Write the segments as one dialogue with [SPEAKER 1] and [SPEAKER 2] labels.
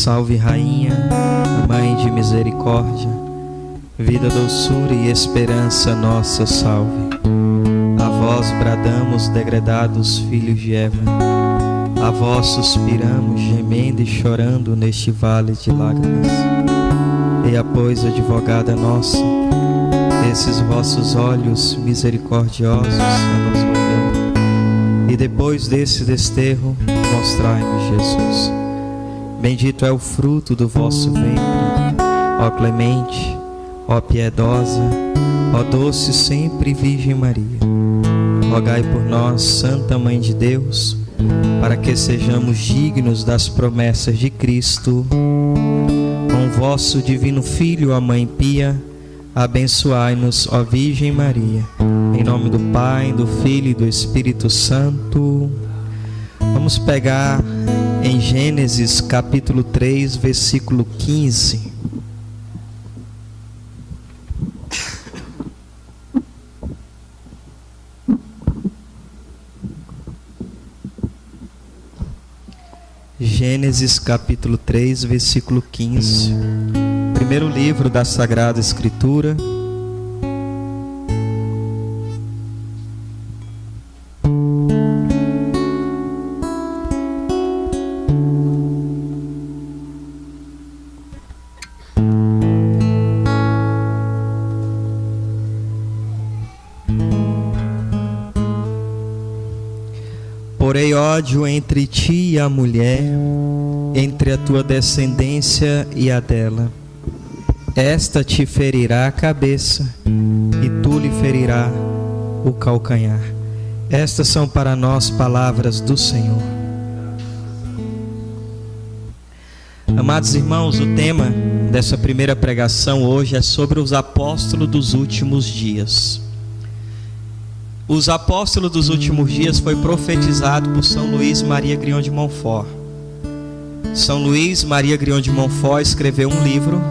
[SPEAKER 1] Salve, Rainha, Mãe de misericórdia, vida, doçura e esperança nossa, salve. A vós bradamos, degredados filhos de Eva, a vós suspiramos, gemendo e chorando neste vale de lágrimas. E pois, advogada nossa, esses vossos olhos misericordiosos a nos volver, e depois desse desterro, mostrai-nos Jesus. Bendito é o fruto do vosso ventre, ó clemente, ó piedosa, ó doce sempre Virgem Maria. Rogai por nós, Santa Mãe de Deus, para que sejamos dignos das promessas de Cristo. Com vosso divino Filho, a Mãe Pia, abençoai-nos, ó Virgem Maria. Em nome do Pai, do Filho e do Espírito Santo. Vamos pegar em Gênesis capítulo 3, versículo 15. Gênesis capítulo 3, versículo 15. Primeiro livro da Sagrada Escritura. Porém ódio entre ti e a mulher, entre a tua descendência e a dela. Esta te ferirá a cabeça, e tu lhe ferirá o calcanhar. Estas são para nós palavras do Senhor. Amados irmãos, o tema dessa primeira pregação hoje é sobre os apóstolos dos últimos dias. Os apóstolos dos últimos dias foi profetizado por São Luís Maria Grignon de Montfort. São Luís Maria Grignon de Montfort escreveu um livro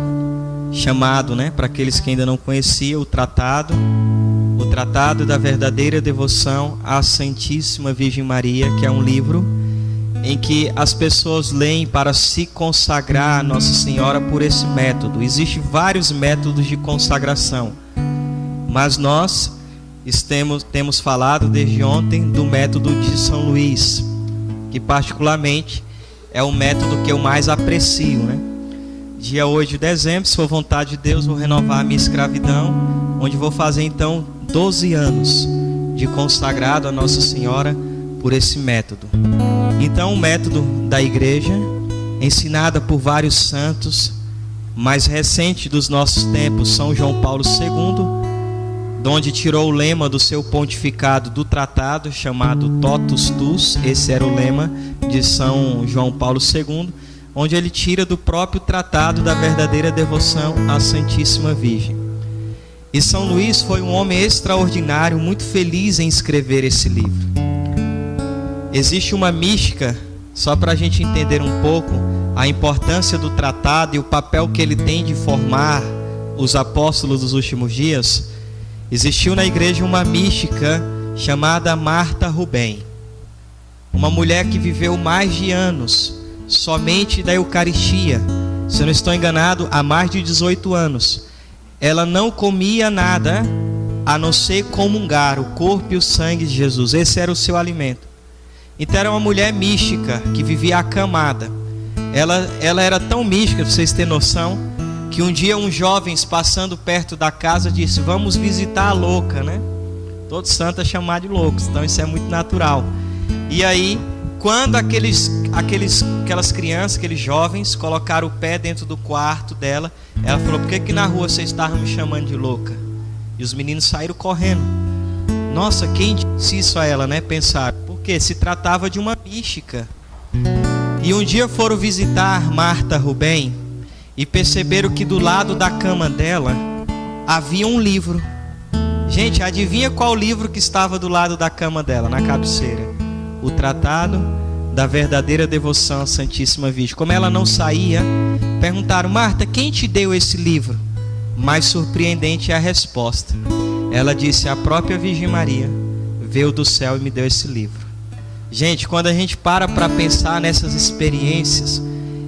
[SPEAKER 1] chamado, para aqueles que ainda não conheciam, o Tratado da Verdadeira Devoção à Santíssima Virgem Maria, que é um livro em que as pessoas leem para se consagrar a Nossa Senhora por esse método. Existem vários métodos de consagração, mas nós temos falado desde ontem do método de São Luís, que particularmente é o método que eu mais aprecio, Dia 8 de dezembro, se for vontade de Deus, vou renovar a minha escravidão, onde vou fazer então 12 anos de consagrado a Nossa Senhora por esse método. Então o método da igreja, ensinada por vários santos, mais recente dos nossos tempos, São João Paulo II, onde tirou o lema do seu pontificado do tratado, chamado Totus Tuus. Esse era o lema de São João Paulo II, onde ele tira do próprio Tratado da Verdadeira Devoção à Santíssima Virgem. E São Luís foi um homem extraordinário, muito feliz em escrever esse livro. Existe uma mística, só para a gente entender um pouco a importância do tratado e o papel que ele tem de formar os apóstolos dos últimos dias. Existiu na igreja uma mística chamada Marta Rubem, uma mulher que viveu mais de anos somente da Eucaristia. Se eu não estou enganado, há mais de 18 anos. Ela não comia nada a não ser comungar o corpo e o sangue de Jesus. Esse era o seu alimento. Então era uma mulher mística que vivia acamada. Ela era tão mística, para vocês terem noção, que um dia uns jovens passando perto da casa disse: vamos visitar a louca, Todo santo é chamado de loucos, então isso é muito natural. E aí, quando aquelas crianças, aqueles jovens colocaram o pé dentro do quarto dela, ela falou: por que na rua vocês estavam me chamando de louca? E os meninos saíram correndo. Nossa, quem disse isso a ela, Pensaram, porque se tratava de uma mística. E um dia foram visitar Marta Rubem e perceberam que do lado da cama dela havia um livro. Gente, adivinha qual livro que estava do lado da cama dela, na cabeceira? O Tratado da Verdadeira Devoção à Santíssima Virgem. Como ela não saía, perguntaram: Marta, quem te deu esse livro? Mais surpreendente é a resposta. Ela disse: a própria Virgem Maria veio do céu e me deu esse livro. Gente, quando a gente para pensar nessas experiências,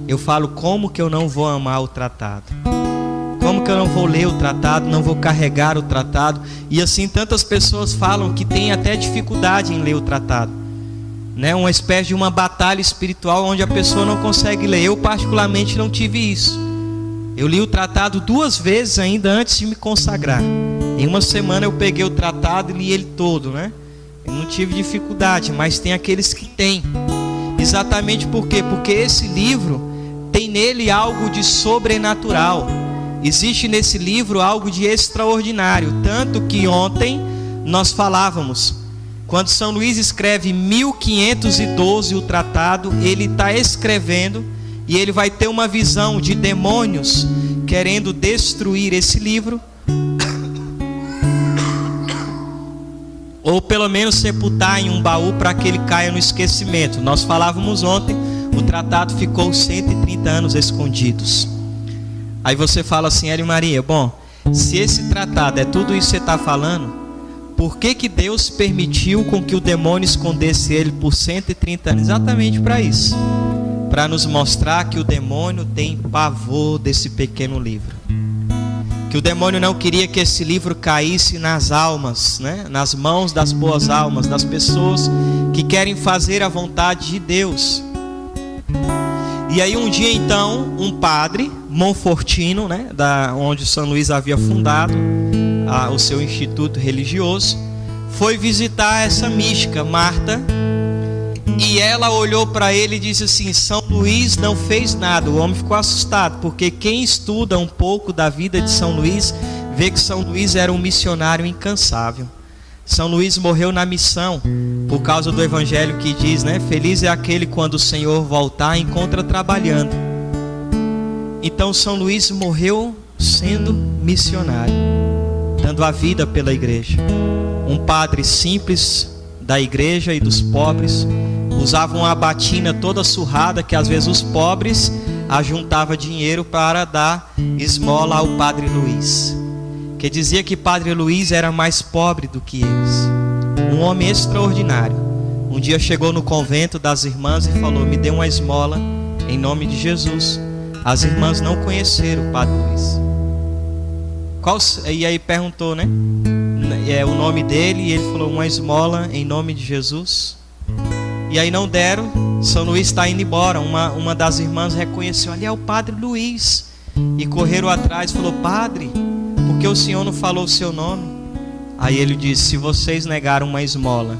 [SPEAKER 1] eu falo: como que eu não vou amar o tratado? Como que eu não vou ler o tratado, não vou carregar o tratado? E assim tantas pessoas falam que têm até dificuldade em ler o tratado, né? Uma espécie de uma batalha espiritual onde a pessoa não consegue ler. Eu particularmente não tive isso. Eu li o tratado 2 vezes ainda antes de me consagrar. Em uma semana eu peguei o tratado e li ele todo, né? Eu não tive dificuldade, mas tem aqueles que têm. Exatamente por quê? Porque esse livro tem nele algo de sobrenatural. Existe nesse livro algo de extraordinário. Tanto que ontem nós falávamos, quando São Luís escreve 1512 o tratado, ele está escrevendo e ele vai ter uma visão de demônios querendo destruir esse livro, ou pelo menos sepultar em um baú para que ele caia no esquecimento. Nós falávamos ontem, o tratado ficou 130 anos escondidos. Aí você fala assim: Hélio Maria, bom, se esse tratado é tudo isso que você está falando, por que que Deus permitiu com que o demônio escondesse ele por 130 anos? Exatamente para isso, para nos mostrar que o demônio tem pavor desse pequeno livro, que o demônio não queria que esse livro caísse nas almas, né? Nas mãos das boas almas, das pessoas que querem fazer a vontade de Deus. E aí um dia então, um padre monfortino, né, onde São Luís havia fundado o seu instituto religioso, foi visitar essa mística, Marta, e ela olhou para ele e disse assim: São Luís não fez nada. O homem ficou assustado, porque quem estuda um pouco da vida de São Luís vê que São Luís era um missionário incansável. São Luís morreu na missão, por causa do evangelho que diz, né? Feliz é aquele quando o Senhor voltar, encontra trabalhando. Então São Luís morreu sendo missionário, dando a vida pela igreja. Um padre simples da igreja e dos pobres, usava uma batina toda surrada, que às vezes os pobres ajuntavam dinheiro para dar esmola ao Padre Luís, que dizia que Padre Luís era mais pobre do que eles. Um homem extraordinário. Um dia chegou no convento das irmãs e falou: me dê uma esmola em nome de Jesus. As irmãs não conheceram o Padre Luís. E aí perguntou, né, o nome dele, e ele falou: uma esmola em nome de Jesus. E aí não deram. São Luís está indo embora. Uma das irmãs reconheceu: ali é o Padre Luís. E correram atrás e falou: padre, por que o senhor não falou o seu nome? Aí ele disse: se vocês negaram uma esmola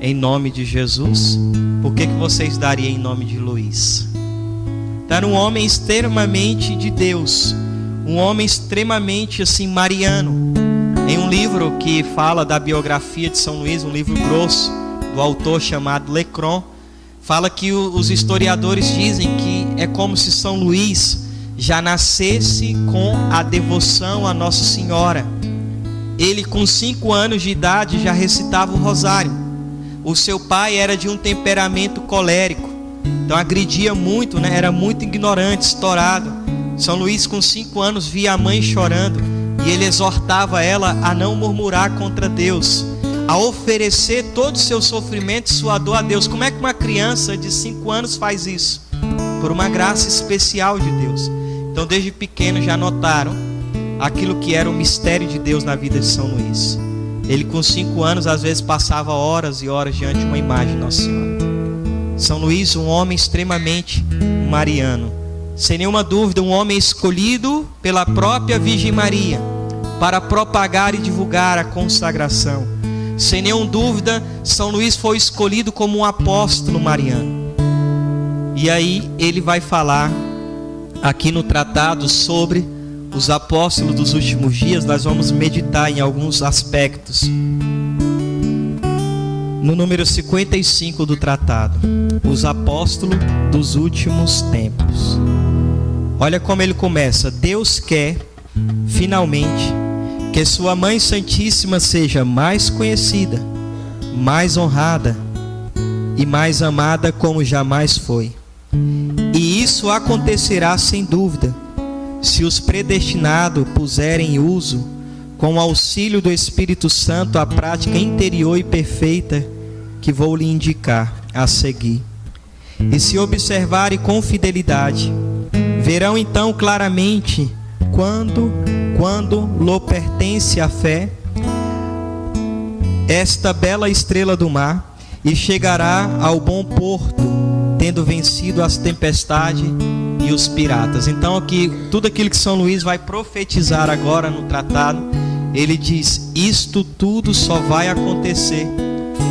[SPEAKER 1] em nome de Jesus, por que vocês dariam em nome de Luís? Então era um homem extremamente de Deus, um homem extremamente assim mariano. Em um livro que fala da biografia de São Luís, um livro grosso do autor chamado Lecron, fala que os historiadores dizem que é como se São Luís já nascesse com a devoção a Nossa Senhora. Ele com 5 anos de idade já recitava o rosário. O seu pai era de um temperamento colérico, então agredia muito, né? Era muito ignorante, estourado. São Luís com 5 anos via a mãe chorando e ele exortava ela a não murmurar contra Deus, a oferecer todo o seu sofrimento e sua dor a Deus. Como é que uma criança de 5 anos faz isso? Por uma graça especial de Deus. Então desde pequeno já notaram aquilo que era o mistério de Deus na vida de São Luís. Ele com 5 anos às vezes passava horas e horas diante de uma imagem de Nossa Senhora. São Luís, um homem extremamente mariano, sem nenhuma dúvida um homem escolhido pela própria Virgem Maria para propagar e divulgar a consagração. Sem nenhuma dúvida São Luís foi escolhido como um apóstolo mariano. E aí ele vai falar aqui no tratado sobre os apóstolos dos últimos dias. Nós vamos meditar em alguns aspectos. No número 55 do tratado, os apóstolos dos últimos tempos. Olha como ele começa: Deus quer, finalmente, que sua Mãe Santíssima seja mais conhecida, mais honrada e mais amada como jamais foi. E isso acontecerá sem dúvida, se os predestinados puserem em uso, com o auxílio do Espírito Santo, a prática interior e perfeita que vou lhe indicar a seguir. e se observarem com fidelidade, verão então claramente quando lhe pertence a fé, esta bela estrela do mar, e chegará ao bom porto, tendo vencido as tempestades e os piratas. Então aqui, tudo aquilo que São Luís vai profetizar agora no tratado, ele diz: isto tudo só vai acontecer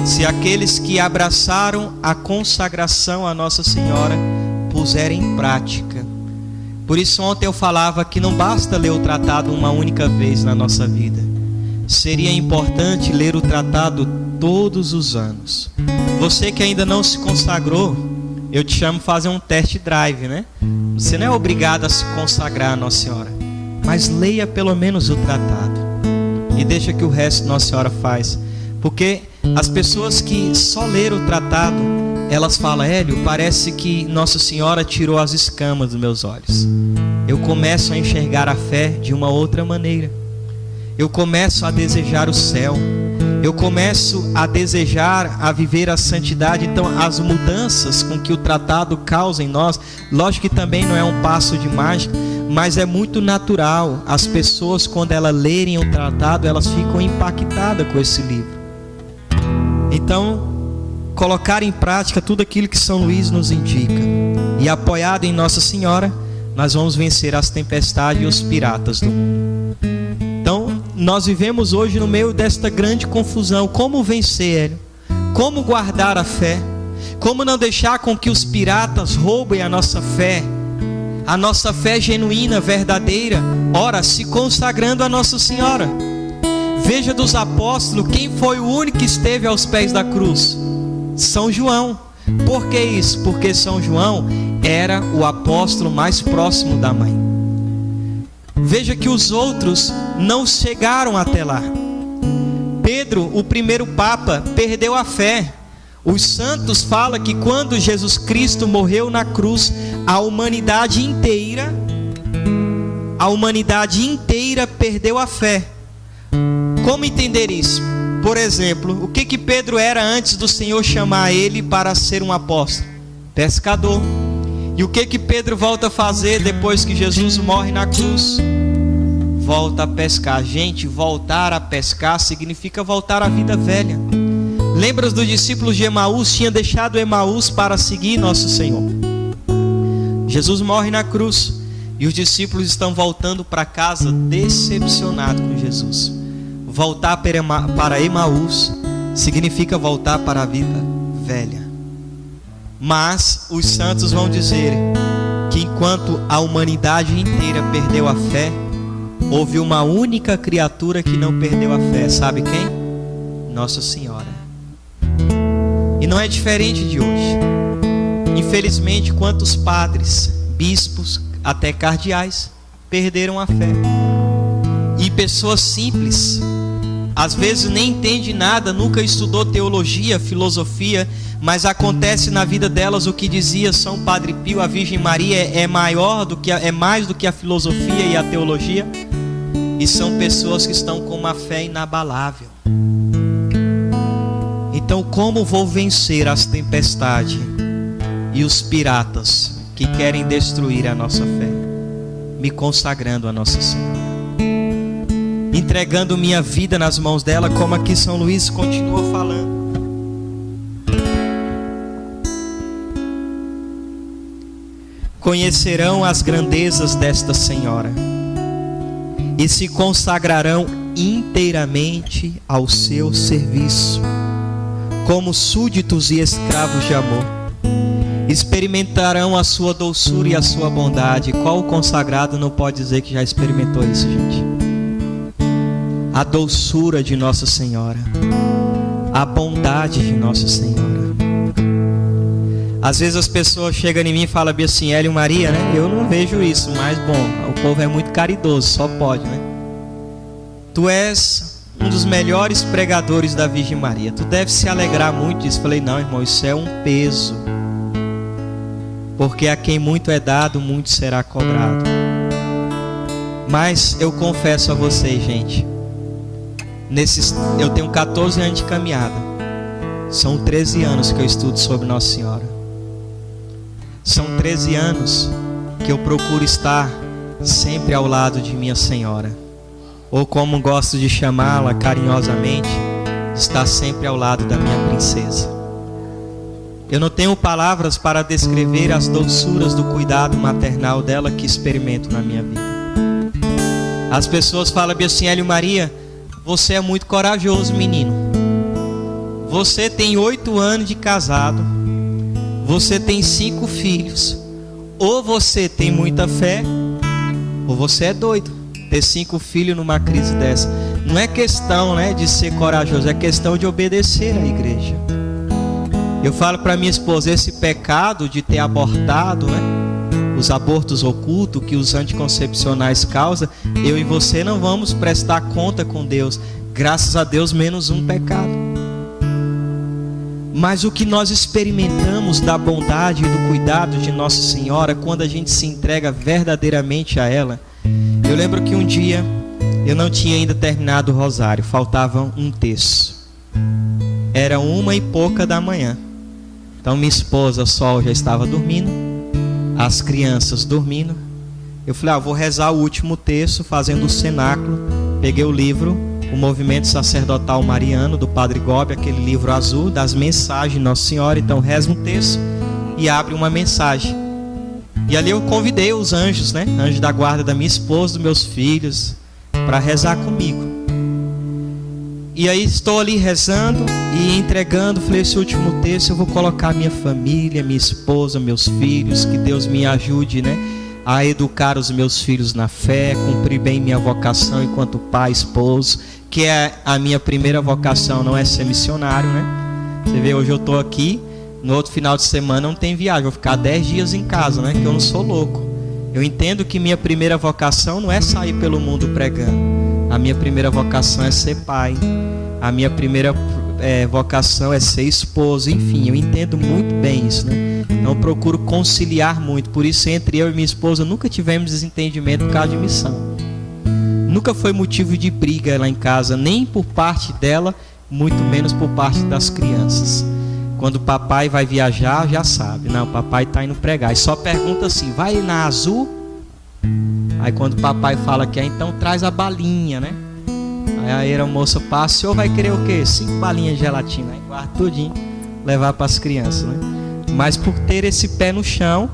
[SPEAKER 1] se aqueles que abraçaram a consagração a Nossa Senhora puserem em prática. Por isso ontem eu falava que não basta ler o tratado uma única vez na nossa vida. Seria importante ler o tratado todos os anos. Você que ainda não se consagrou, eu te chamo a fazer um test drive, né? Você não é obrigado a se consagrar a Nossa Senhora, mas leia pelo menos o tratado e deixa que o resto Nossa Senhora faz. Porque as pessoas que só leram o tratado, elas falam: Hélio, parece que Nossa Senhora tirou as escamas dos meus olhos. Eu começo a enxergar a fé de uma outra maneira. Eu começo a desejar o céu. Eu começo a desejar a viver a santidade. Então as mudanças com que o tratado causa em nós, lógico que também não é um passo de mágica, mas é muito natural. As pessoas, quando elas lerem o tratado, elas ficam impactadas com esse livro. Então, colocar em prática tudo aquilo que São Luís nos indica, e apoiado em Nossa Senhora, nós vamos vencer as tempestades e os piratas do mundo. Então, nós vivemos hoje no meio desta grande confusão. Como vencer, Hélio? Como guardar a fé? Como não deixar com que os piratas roubem a nossa fé genuína, verdadeira? Ora, se consagrando a Nossa Senhora. Veja dos apóstolos, quem foi o único que esteve aos pés da cruz? São João. Por que isso? Porque São João era o apóstolo mais próximo da mãe. Veja que os outros não chegaram até lá. Pedro, o primeiro papa, perdeu a fé. Os santos falam que quando Jesus Cristo morreu na cruz, a humanidade inteira perdeu a fé. Como entender isso? Por exemplo, o que Pedro era antes do Senhor chamar ele para ser um apóstolo? Pescador. E o que Pedro volta a fazer depois que Jesus morre na cruz? Volta a pescar. Gente, voltar a pescar significa voltar à vida velha. Lembra dos discípulos de Emaús? Tinham deixado Emaús para seguir nosso Senhor. Jesus morre na cruz e os discípulos estão voltando para casa decepcionados com Jesus. Voltar para Emaús significa voltar para a vida velha. Mas os santos vão dizer que enquanto a humanidade inteira perdeu a fé, houve uma única criatura que não perdeu a fé. Sabe quem? Nossa Senhora. E não é diferente de hoje. Infelizmente, quantos padres, bispos, até cardeais perderam a fé. E pessoas simples, às vezes nem entende nada, nunca estudou teologia, filosofia, mas acontece na vida delas o que dizia São Padre Pio: a Virgem Maria é mais do que a filosofia e a teologia. E são pessoas que estão com uma fé inabalável. Então, como vou vencer as tempestades e os piratas que querem destruir a nossa fé? Me consagrando a Nossa Senhora, entregando minha vida nas mãos dela, como aqui São Luís continua falando. Conhecerão as grandezas desta Senhora e se consagrarão inteiramente ao seu serviço, como súditos e escravos de amor. Experimentarão a sua doçura e a sua bondade. Qual consagrado não pode dizer que já experimentou isso, gente? A doçura de Nossa Senhora, a bondade de Nossa Senhora. Às vezes as pessoas chegam em mim e falam assim: Hélio Maria, né? Eu não vejo isso, mas bom, o povo é muito caridoso, só pode, né? Tu és um dos melhores pregadores da Virgem Maria, tu deve se alegrar muito disso. Falei: não, irmão, isso é um peso, porque a quem muito é dado, muito será cobrado. Mas eu confesso a vocês, gente, eu tenho 14 anos de caminhada, são 13 anos que eu estudo sobre Nossa Senhora. São 13 anos que eu procuro estar sempre ao lado de minha senhora, ou como gosto de chamá-la carinhosamente, estar sempre ao lado da minha princesa. Eu não tenho palavras para descrever as doçuras do cuidado maternal dela que experimento na minha vida. As pessoas falam assim: Hélio Maria, você é muito corajoso, menino. Você tem 8 anos de casado, você tem 5 filhos. Ou você tem muita fé, ou você é doido. Ter 5 filhos numa crise dessa. Não é questão, né, de ser corajoso, é questão de obedecer à igreja. Eu falo para minha esposa, esse pecado de ter abortado, né, os abortos ocultos que os anticoncepcionais causam, eu e você não vamos prestar conta com Deus. Graças a Deus, menos um pecado. Mas o que nós experimentamos da bondade e do cuidado de Nossa Senhora, quando a gente se entrega verdadeiramente a ela. Eu lembro que um dia eu não tinha ainda terminado o rosário, faltava um terço. Era 1h pouca da manhã. Então minha esposa, Sol, já estava dormindo, as crianças dormindo. Eu falei, vou rezar o último terço fazendo o cenáculo. Peguei o livro, o Movimento Sacerdotal Mariano, do Padre Gobi, aquele livro azul das mensagens de Nossa Senhora. Então reza um terço e abre uma mensagem. E ali eu convidei os anjos, né? Anjos da guarda da minha esposa, dos meus filhos, para rezar comigo. E aí estou ali rezando e entregando. Falei, esse último terço eu vou colocar minha família, minha esposa, meus filhos. Que Deus me ajude, né, a educar os meus filhos na fé, cumprir bem minha vocação enquanto pai, esposo, que é a minha primeira vocação, não é ser missionário, né? Você vê, hoje eu estou aqui, no outro final de semana não tem viagem, vou ficar 10 dias em casa, né? Que eu não sou louco. Eu entendo que minha primeira vocação não é sair pelo mundo pregando. A minha primeira vocação é ser pai. A minha primeira vocação é ser esposo. Enfim, eu entendo muito bem isso, né? Então eu procuro conciliar muito. Por isso, entre eu e minha esposa nunca tivemos desentendimento por causa de missão. Nunca foi motivo de briga lá em casa, nem por parte dela, muito menos por parte das crianças. Quando o papai vai viajar, já sabe, não, o papai está indo pregar. E só pergunta assim, vai na Azul? Aí quando o papai fala que é, então traz a balinha, né? Aí a aeromoça passa, o senhor vai querer o quê? 5 balinhas de gelatina. Aí guarda tudinho, levar para as crianças, né? Mas por ter esse pé no chão,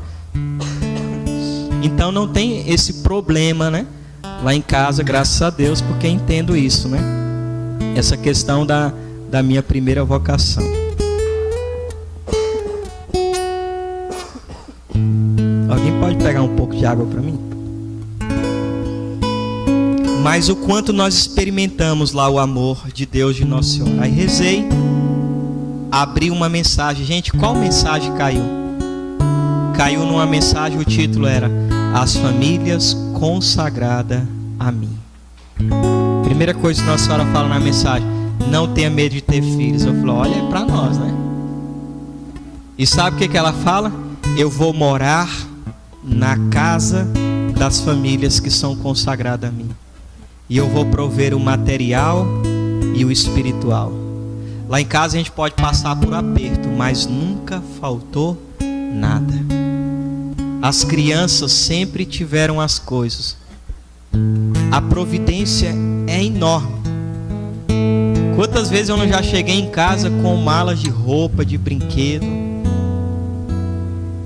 [SPEAKER 1] então não tem esse problema, né? Lá em casa, graças a Deus, porque entendo isso, né? Essa questão da minha primeira vocação. Alguém pode pegar um pouco de água para mim? Mas o quanto nós experimentamos lá o amor de Deus, de Nossa Senhora. Aí rezei, abri uma mensagem. Gente, qual mensagem caiu? Caiu numa mensagem, o título era As Famílias Consagradas a Mim. Primeira coisa que Nossa Senhora fala na mensagem: não tenha medo de ter filhos. Eu falo, olha, é para nós, né? E sabe o que ela fala? Eu vou morar na casa das famílias que são consagradas a mim. E eu vou prover o material e o espiritual. Lá em casa a gente pode passar por aperto, mas nunca faltou nada. As crianças sempre tiveram as coisas. A providência é enorme. Quantas vezes eu não já cheguei em casa com malas de roupa, de brinquedo.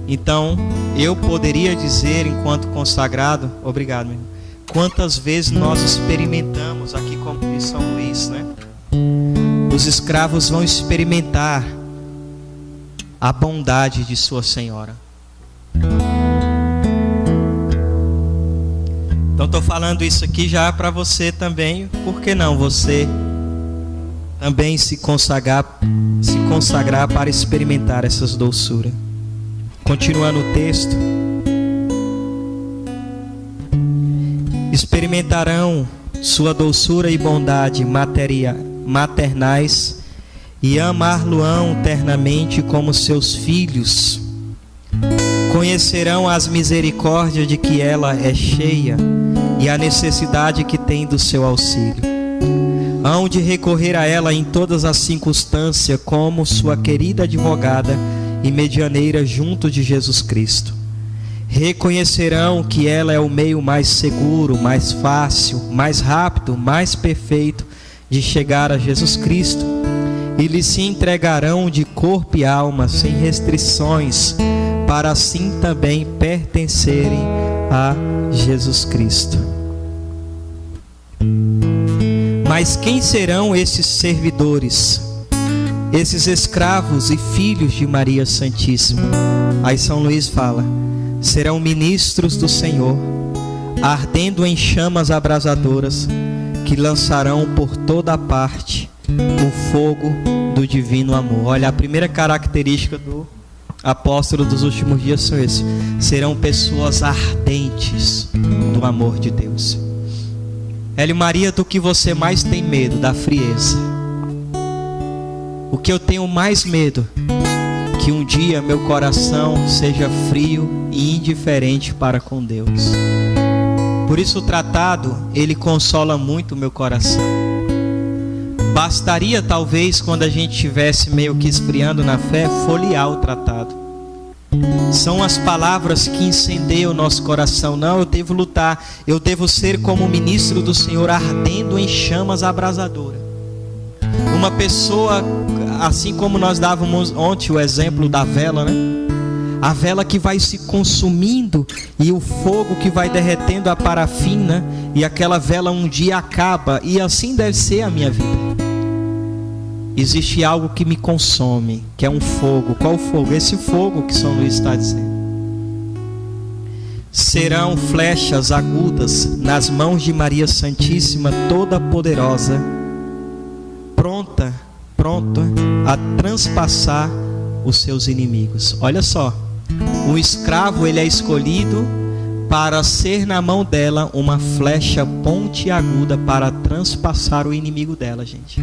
[SPEAKER 1] Então, eu poderia dizer, enquanto consagrado, obrigado, meu irmão, quantas vezes nós experimentamos aqui, como diz São Luís, né? Os escravos vão experimentar a bondade de sua senhora. Então estou falando isso aqui já para você também. Por que não você também se consagrar para experimentar essas doçuras? Continuando o texto. Experimentarão sua doçura e bondade maternais e amar-lo-ão ternamente como seus filhos. Conhecerão as misericórdias de que ela é cheia e a necessidade que tem do seu auxílio. Hão de recorrer a ela em todas as circunstâncias como sua querida advogada e medianeira junto de Jesus Cristo. Reconhecerão que ela é o meio mais seguro, mais fácil, mais rápido, mais perfeito de chegar a Jesus Cristo, e lhe se entregarão de corpo e alma, sem restrições, para assim também pertencerem a Jesus Cristo. Mas quem serão esses servidores, esses escravos e filhos de Maria Santíssima? Aí São Luís fala: serão ministros do Senhor, ardendo em chamas abrasadoras, que lançarão por toda a parte o fogo do divino amor. Olha, a primeira característica do apóstolo dos últimos dias são esses: serão pessoas ardentes do amor de Deus. Hélio Maria, do que você mais tem medo? Da frieza. O que eu tenho mais medo? Que um dia meu coração seja frio e indiferente para com Deus. Por isso o tratado, ele consola muito o meu coração. Bastaria talvez, quando a gente estivesse meio que esfriando na fé, folhear o tratado. São as palavras que incendeiam o nosso coração. Não, eu devo lutar, eu devo ser como o ministro do Senhor, ardendo em chamas abrasadoras. Uma pessoa, assim como nós dávamos ontem o exemplo da vela, né? A vela que vai se consumindo e o fogo que vai derretendo a parafina, e aquela vela um dia acaba, e assim deve ser a minha vida. Existe algo que me consome, que é um fogo. Qual fogo? Esse fogo que São Luís está dizendo. Serão flechas agudas nas mãos de Maria Santíssima, toda poderosa, pronta a transpassar os seus inimigos. Olha só, o escravo, ele é escolhido para ser na mão dela uma flecha pontiaguda para transpassar o inimigo dela, gente.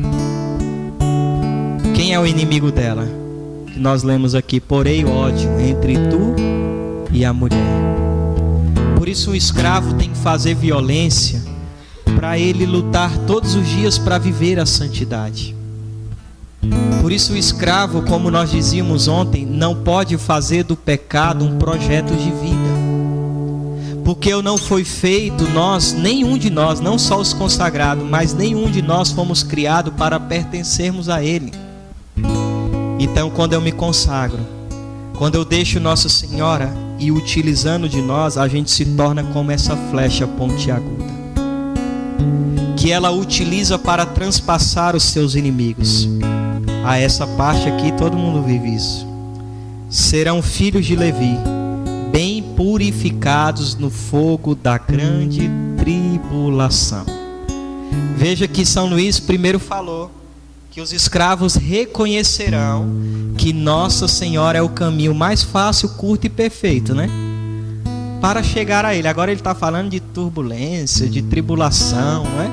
[SPEAKER 1] Quem é o inimigo dela? Que nós lemos aqui: porém ódio entre tu e a mulher. Por isso o escravo tem que fazer violência para ele lutar todos os dias para viver a santidade. Por isso o escravo, como nós dizíamos ontem, não pode fazer do pecado um projeto de vida. Porque não foi feito, nenhum de nós, não só os consagrados, mas nenhum de nós fomos criados para pertencermos a Ele. Então, quando eu me consagro, quando eu deixo Nossa Senhora e utilizando de nós, a gente se torna como essa flecha pontiaguda, que ela utiliza para transpassar os seus inimigos. A essa parte aqui todo mundo vive isso. Serão filhos de Levi, bem purificados no fogo da grande tribulação. Veja que São Luís primeiro falou que os escravos reconhecerão que Nossa Senhora é o caminho mais fácil, curto e perfeito, né? Para chegar a Ele. Agora ele está falando de turbulência, de tribulação, né?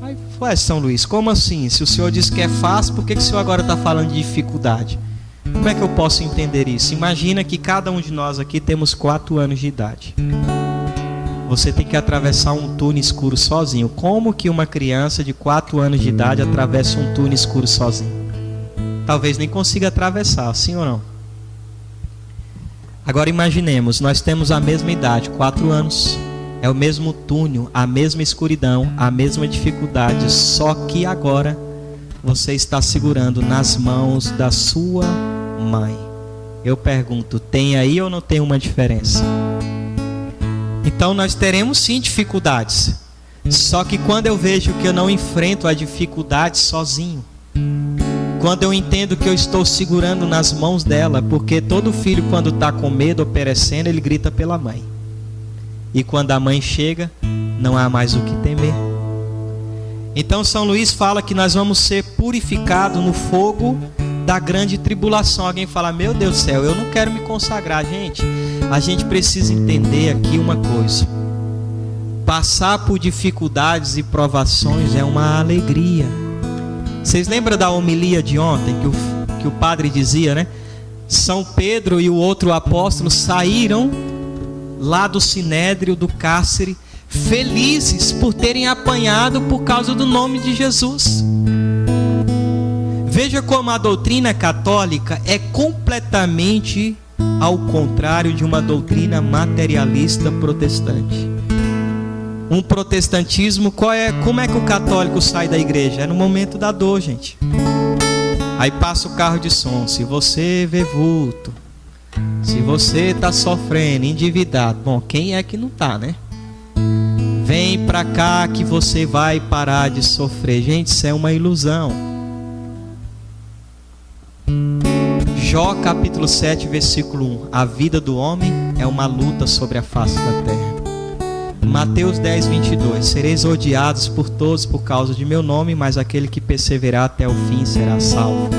[SPEAKER 1] Aí, ué, São Luís, como assim? Se o Senhor disse que é fácil, por que o Senhor agora está falando de dificuldade? Como é que eu posso entender isso? Imagina que cada um de nós aqui temos 4 anos de idade. Você tem que atravessar um túnel escuro sozinho. Como que uma criança de 4 anos de idade atravessa um túnel escuro sozinho? Talvez nem consiga atravessar, sim ou não? Agora imaginemos, nós temos a mesma idade, 4 anos. É o mesmo túnel, a mesma escuridão, a mesma dificuldade. Só que agora você está segurando nas mãos da sua mãe. Eu pergunto, tem aí ou não tem uma diferença? Então nós teremos sim dificuldades. Só que quando eu vejo que eu não enfrento a dificuldade sozinho, quando eu entendo que eu estou segurando nas mãos dela, porque todo filho quando está com medo ou perecendo, ele grita pela mãe. E quando a mãe chega, não há mais o que temer. Então São Luís fala que nós vamos ser purificados no fogo da grande tribulação. Alguém fala, meu Deus do céu, eu não quero me consagrar. Gente, a gente precisa entender aqui uma coisa: passar por dificuldades e provações é uma alegria. Vocês lembram da homilia de ontem que o padre dizia, né? São Pedro e o outro apóstolo saíram lá do sinédrio, do cárcere, felizes por terem apanhado por causa do nome de Jesus. Veja como a doutrina católica é completamente ao contrário de uma doutrina materialista protestante. Um protestantismo, como é que o católico sai da igreja? É no momento da dor, gente. Aí passa o carro de som. Se você vê vulto, se você está sofrendo, endividado, bom, quem é que não está, né? Vem para cá que você vai parar de sofrer. Gente, isso é uma ilusão. Jó capítulo 7, versículo 1. A vida do homem é uma luta sobre a face da terra. Mateus 10, 22. Sereis odiados por todos por causa de meu nome, mas aquele que perseverar até o fim será salvo.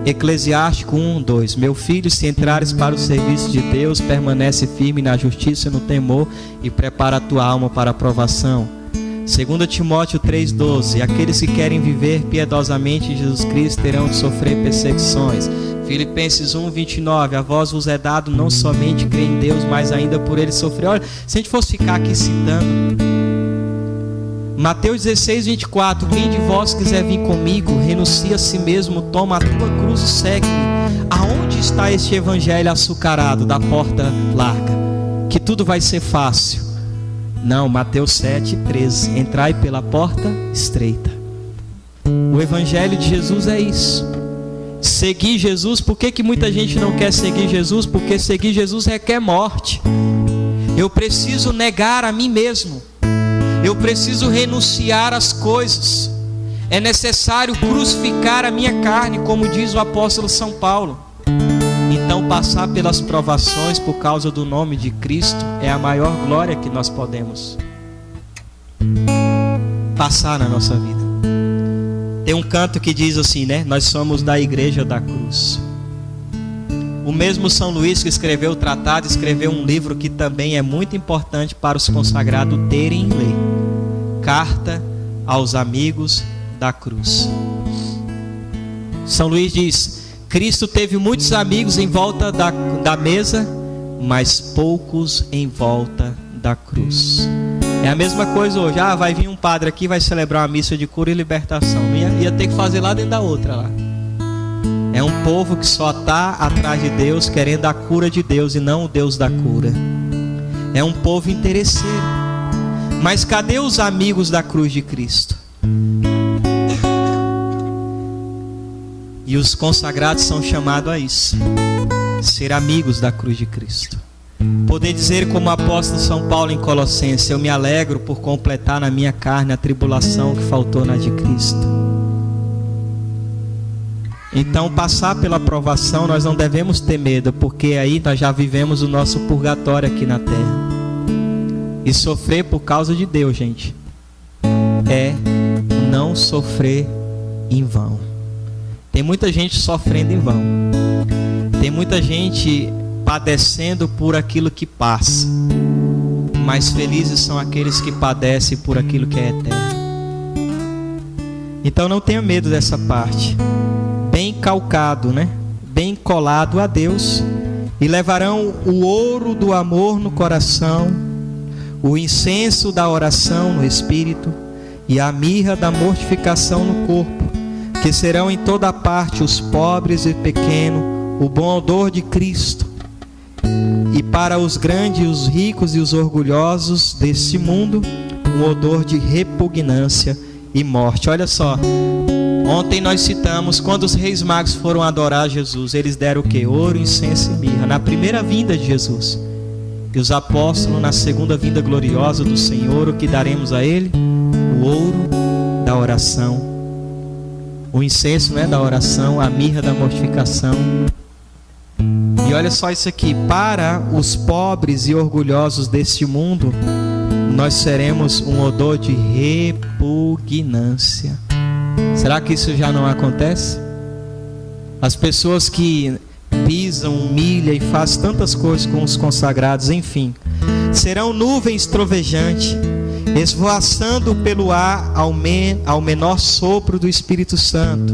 [SPEAKER 1] Eclesiástico 1, 2. Meu filho, se entrares para o serviço de Deus, permanece firme na justiça e no temor, e prepara a tua alma para a provação. 2 Timóteo 3, 12. Aqueles que querem viver piedosamente em Jesus Cristo terão de sofrer perseguições. Filipenses 1, 29. A vós vos é dado não somente crer em Deus, mas ainda por ele sofrer. Olha, se a gente fosse ficar aqui citando, Mateus 16, 24. Quem de vós quiser vir comigo, renuncia a si mesmo, toma a tua cruz e segue-me. Aonde está este evangelho açucarado da porta larga? Que tudo vai ser fácil. Não, Mateus 7, 13. Entrai pela porta estreita. O evangelho de Jesus é isso. Seguir Jesus. Por que muita gente não quer seguir Jesus? Porque seguir Jesus requer morte. Eu preciso negar a mim mesmo. Eu preciso renunciar às coisas. É necessário crucificar a minha carne, como diz o apóstolo São Paulo. Então, passar pelas provações por causa do nome de Cristo é a maior glória que nós podemos passar na nossa vida. Tem um canto que diz assim, né? Nós somos da igreja da cruz. O mesmo São Luís que escreveu o tratado, escreveu um livro que também é muito importante para os consagrados terem em ler. Carta aos amigos da cruz. São Luís diz: Cristo teve muitos amigos em volta da mesa, mas poucos em volta da cruz. É a mesma coisa hoje. Vai vir um padre aqui, vai celebrar uma missa de cura e libertação. Ia ter que fazer lá dentro da outra lá. É um povo que só está atrás de Deus, querendo a cura de Deus e não o Deus da cura. É um povo interesseiro. Mas cadê os amigos da cruz de Cristo? E os consagrados são chamados a isso. Ser amigos da cruz de Cristo. Poder dizer como o apóstolo São Paulo em Colossenses: eu me alegro por completar na minha carne a tribulação que faltou na de Cristo. Então, passar pela provação nós não devemos ter medo, porque aí nós já vivemos o nosso purgatório aqui na terra. E sofrer por causa de Deus, gente, é não sofrer em vão. Tem muita gente sofrendo em vão. Tem muita gente padecendo por aquilo que passa. Mas felizes são aqueles que padecem por aquilo que é eterno. Então não tenha medo dessa parte. Bem calcado, né? Bem colado a Deus. E levarão o ouro do amor no coração, o incenso da oração no espírito e a mirra da mortificação no corpo, que serão em toda parte os pobres e pequenos, o bom odor de Cristo. E para os grandes, os ricos e os orgulhosos deste mundo, um odor de repugnância e morte. Olha só, ontem nós citamos, quando os reis magos foram adorar Jesus, eles deram o que? Ouro, incenso e mirra, na primeira vinda de Jesus. E os apóstolos, na segunda vinda gloriosa do Senhor, o que daremos a Ele? O ouro da oração, o incenso, né, da oração, a mirra da mortificação. E olha só isso aqui: para os pobres e orgulhosos deste mundo, nós seremos um odor de repugnância. Será que isso já não acontece? As pessoas que pisam, humilham e fazem tantas coisas com os consagrados, enfim, serão nuvens trovejantes, esvoaçando pelo ar ao menor sopro do Espírito Santo,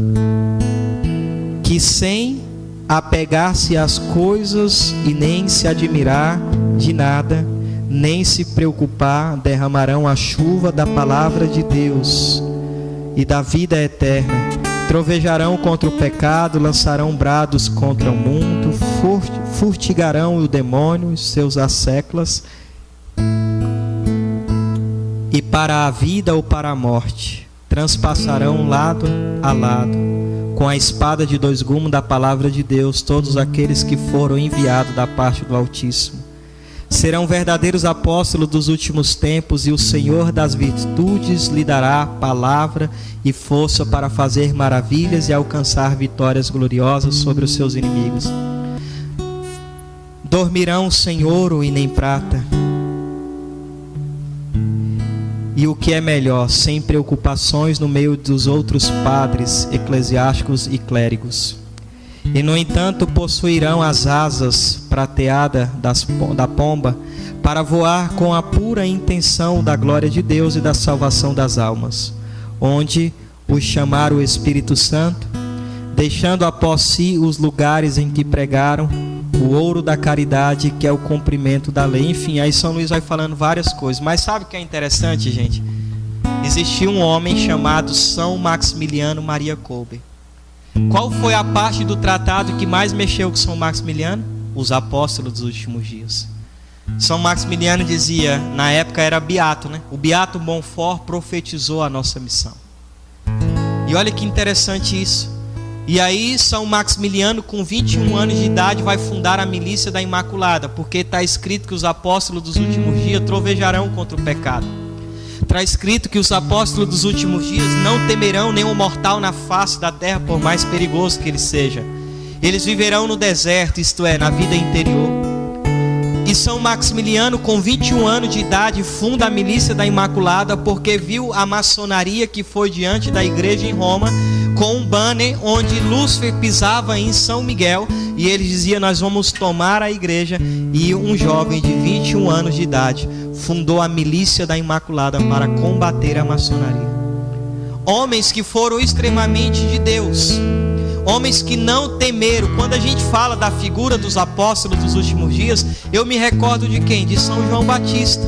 [SPEAKER 1] que sem apegar-se às coisas e nem se admirar de nada, nem se preocupar, derramarão a chuva da palavra de Deus e da vida eterna, Trovejarão contra o pecado, lançarão brados contra o mundo, furtigarão o demônio e seus asseclas, e para a vida ou para a morte transpassarão lado a lado, com a espada de dois gumes da palavra de Deus, todos aqueles que foram enviados da parte do Altíssimo. Serão verdadeiros apóstolos dos últimos tempos, e o Senhor das virtudes lhe dará palavra e força para fazer maravilhas e alcançar vitórias gloriosas sobre os seus inimigos. Dormirão sem ouro e nem prata, e o que é melhor, sem preocupações no meio dos outros padres eclesiásticos e clérigos. E no entanto possuirão as asas prateadas da pomba, para voar com a pura intenção da glória de Deus e da salvação das almas, onde os chamar o Espírito Santo, deixando após si os lugares em que pregaram o ouro da caridade, que é o cumprimento da lei. Enfim, aí São Luís vai falando várias coisas. Mas sabe o que é interessante, gente? Existia um homem chamado São Maximiliano Maria Kolbe. Qual foi a parte do tratado que mais mexeu com São Maximiliano? Os apóstolos dos últimos dias. São Maximiliano dizia, na época era beato, né? O beato Montfort profetizou a nossa missão. E olha que interessante isso. E aí São Maximiliano, com 21 anos de idade, vai fundar a milícia da Imaculada, porque está escrito que os apóstolos dos últimos dias trovejarão contra o pecado. Está escrito que os apóstolos dos últimos dias não temerão nenhum mortal na face da terra, por mais perigoso que ele seja. Eles viverão no deserto, isto é, na vida interior. E São Maximiliano, com 21 anos de idade, funda a milícia da Imaculada, porque viu a maçonaria que foi diante da igreja em Roma, com um banner onde Lúcifer pisava em São Miguel, e ele dizia: nós vamos tomar a igreja. E um jovem de 21 anos de idade fundou a milícia da Imaculada para combater a maçonaria. Homens que foram extremamente de Deus, homens que não temeram. Quando a gente fala da figura dos apóstolos dos últimos dias, eu me recordo de quem? De São João Batista.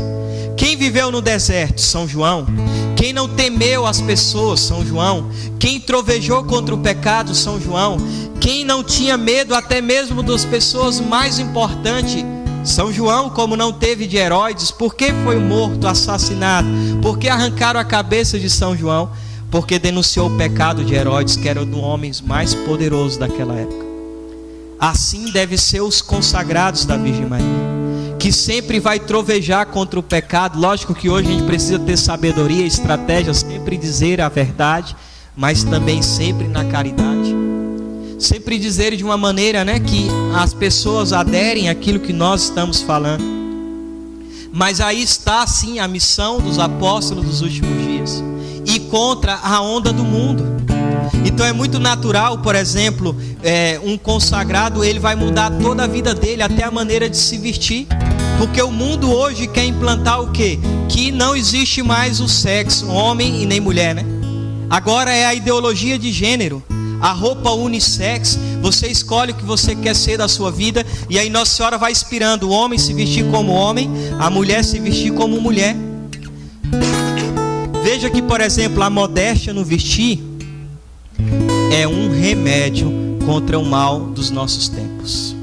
[SPEAKER 1] Quem viveu no deserto? São João. Quem não temeu as pessoas? São João. Quem trovejou contra o pecado? São João. Quem não tinha medo até mesmo das pessoas mais importantes? São João. Como não teve de Herodes. Por que foi morto, assassinado? Por que arrancaram a cabeça de São João? Porque denunciou o pecado de Herodes, que era um dos homens mais poderosos daquela época. Assim deve ser os consagrados da Virgem Maria, que sempre vai trovejar contra o pecado. Lógico que hoje a gente precisa ter sabedoria, estratégia, sempre dizer a verdade, mas também sempre na caridade. Sempre dizer de uma maneira, né, que as pessoas aderem àquilo que nós estamos falando. Mas aí está sim a missão dos apóstolos dos últimos dias, e contra a onda do mundo. Então é muito natural, por exemplo, um consagrado, ele vai mudar toda a vida dele, até a maneira de se vestir. Porque o mundo hoje quer implantar o quê? Que não existe mais o sexo, homem e nem mulher, né? Agora é a ideologia de gênero, a roupa unissex. Você escolhe o que você quer ser da sua vida, e aí Nossa Senhora vai inspirando o homem se vestir como homem, a mulher se vestir como mulher. Veja que, por exemplo, a modéstia no vestir é um remédio contra o mal dos nossos tempos.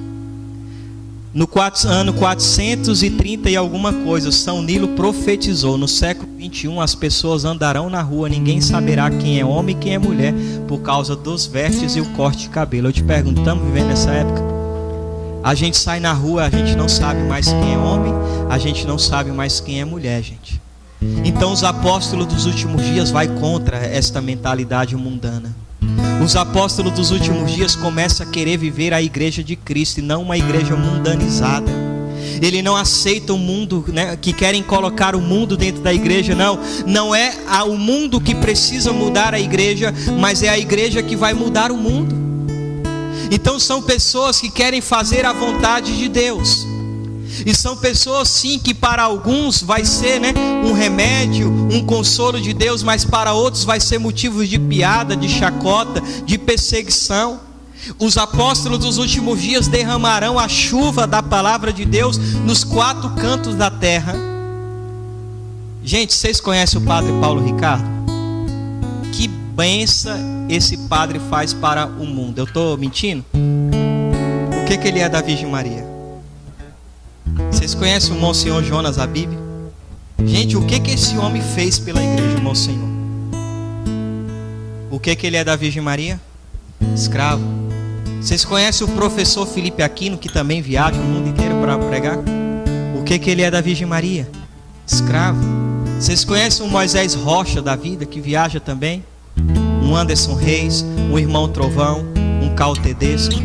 [SPEAKER 1] No ano 430 e alguma coisa, São Nilo profetizou: no século 21 as pessoas andarão na rua, ninguém saberá quem é homem e quem é mulher, por causa dos vestes e o corte de cabelo. Eu te pergunto, estamos vivendo nessa época? A gente sai na rua, a gente não sabe mais quem é homem, a gente não sabe mais quem é mulher, gente. Então os apóstolos dos últimos dias vai contra esta mentalidade mundana. Os apóstolos dos últimos dias começam a querer viver a igreja de Cristo e não uma igreja mundanizada. Ele não aceita o mundo, né, que querem colocar o mundo dentro da igreja. Não é o mundo que precisa mudar a igreja, mas é a igreja que vai mudar o mundo. Então são pessoas que querem fazer a vontade de Deus. E são pessoas sim que para alguns vai ser, né, um remédio, um consolo de Deus, mas para outros vai ser motivo de piada, de chacota, de perseguição. Os apóstolos dos últimos dias derramarão a chuva da palavra de Deus nos 4 cantos da terra. Gente, vocês conhecem o padre Paulo Ricardo? Que benção esse padre faz para o mundo? Eu estou mentindo? O que ele é da Virgem Maria? Vocês conhecem o Monsenhor Jonas Habib? Gente, o que esse homem fez pela igreja, o Monsenhor? O que ele é da Virgem Maria? Escravo. Vocês conhecem o professor Felipe Aquino, que também viaja o mundo inteiro para pregar? O que ele é da Virgem Maria? Escravo. Vocês conhecem o Moisés Rocha da vida, que viaja também? Um Anderson Reis, um Irmão Trovão, um Cal Tedesco.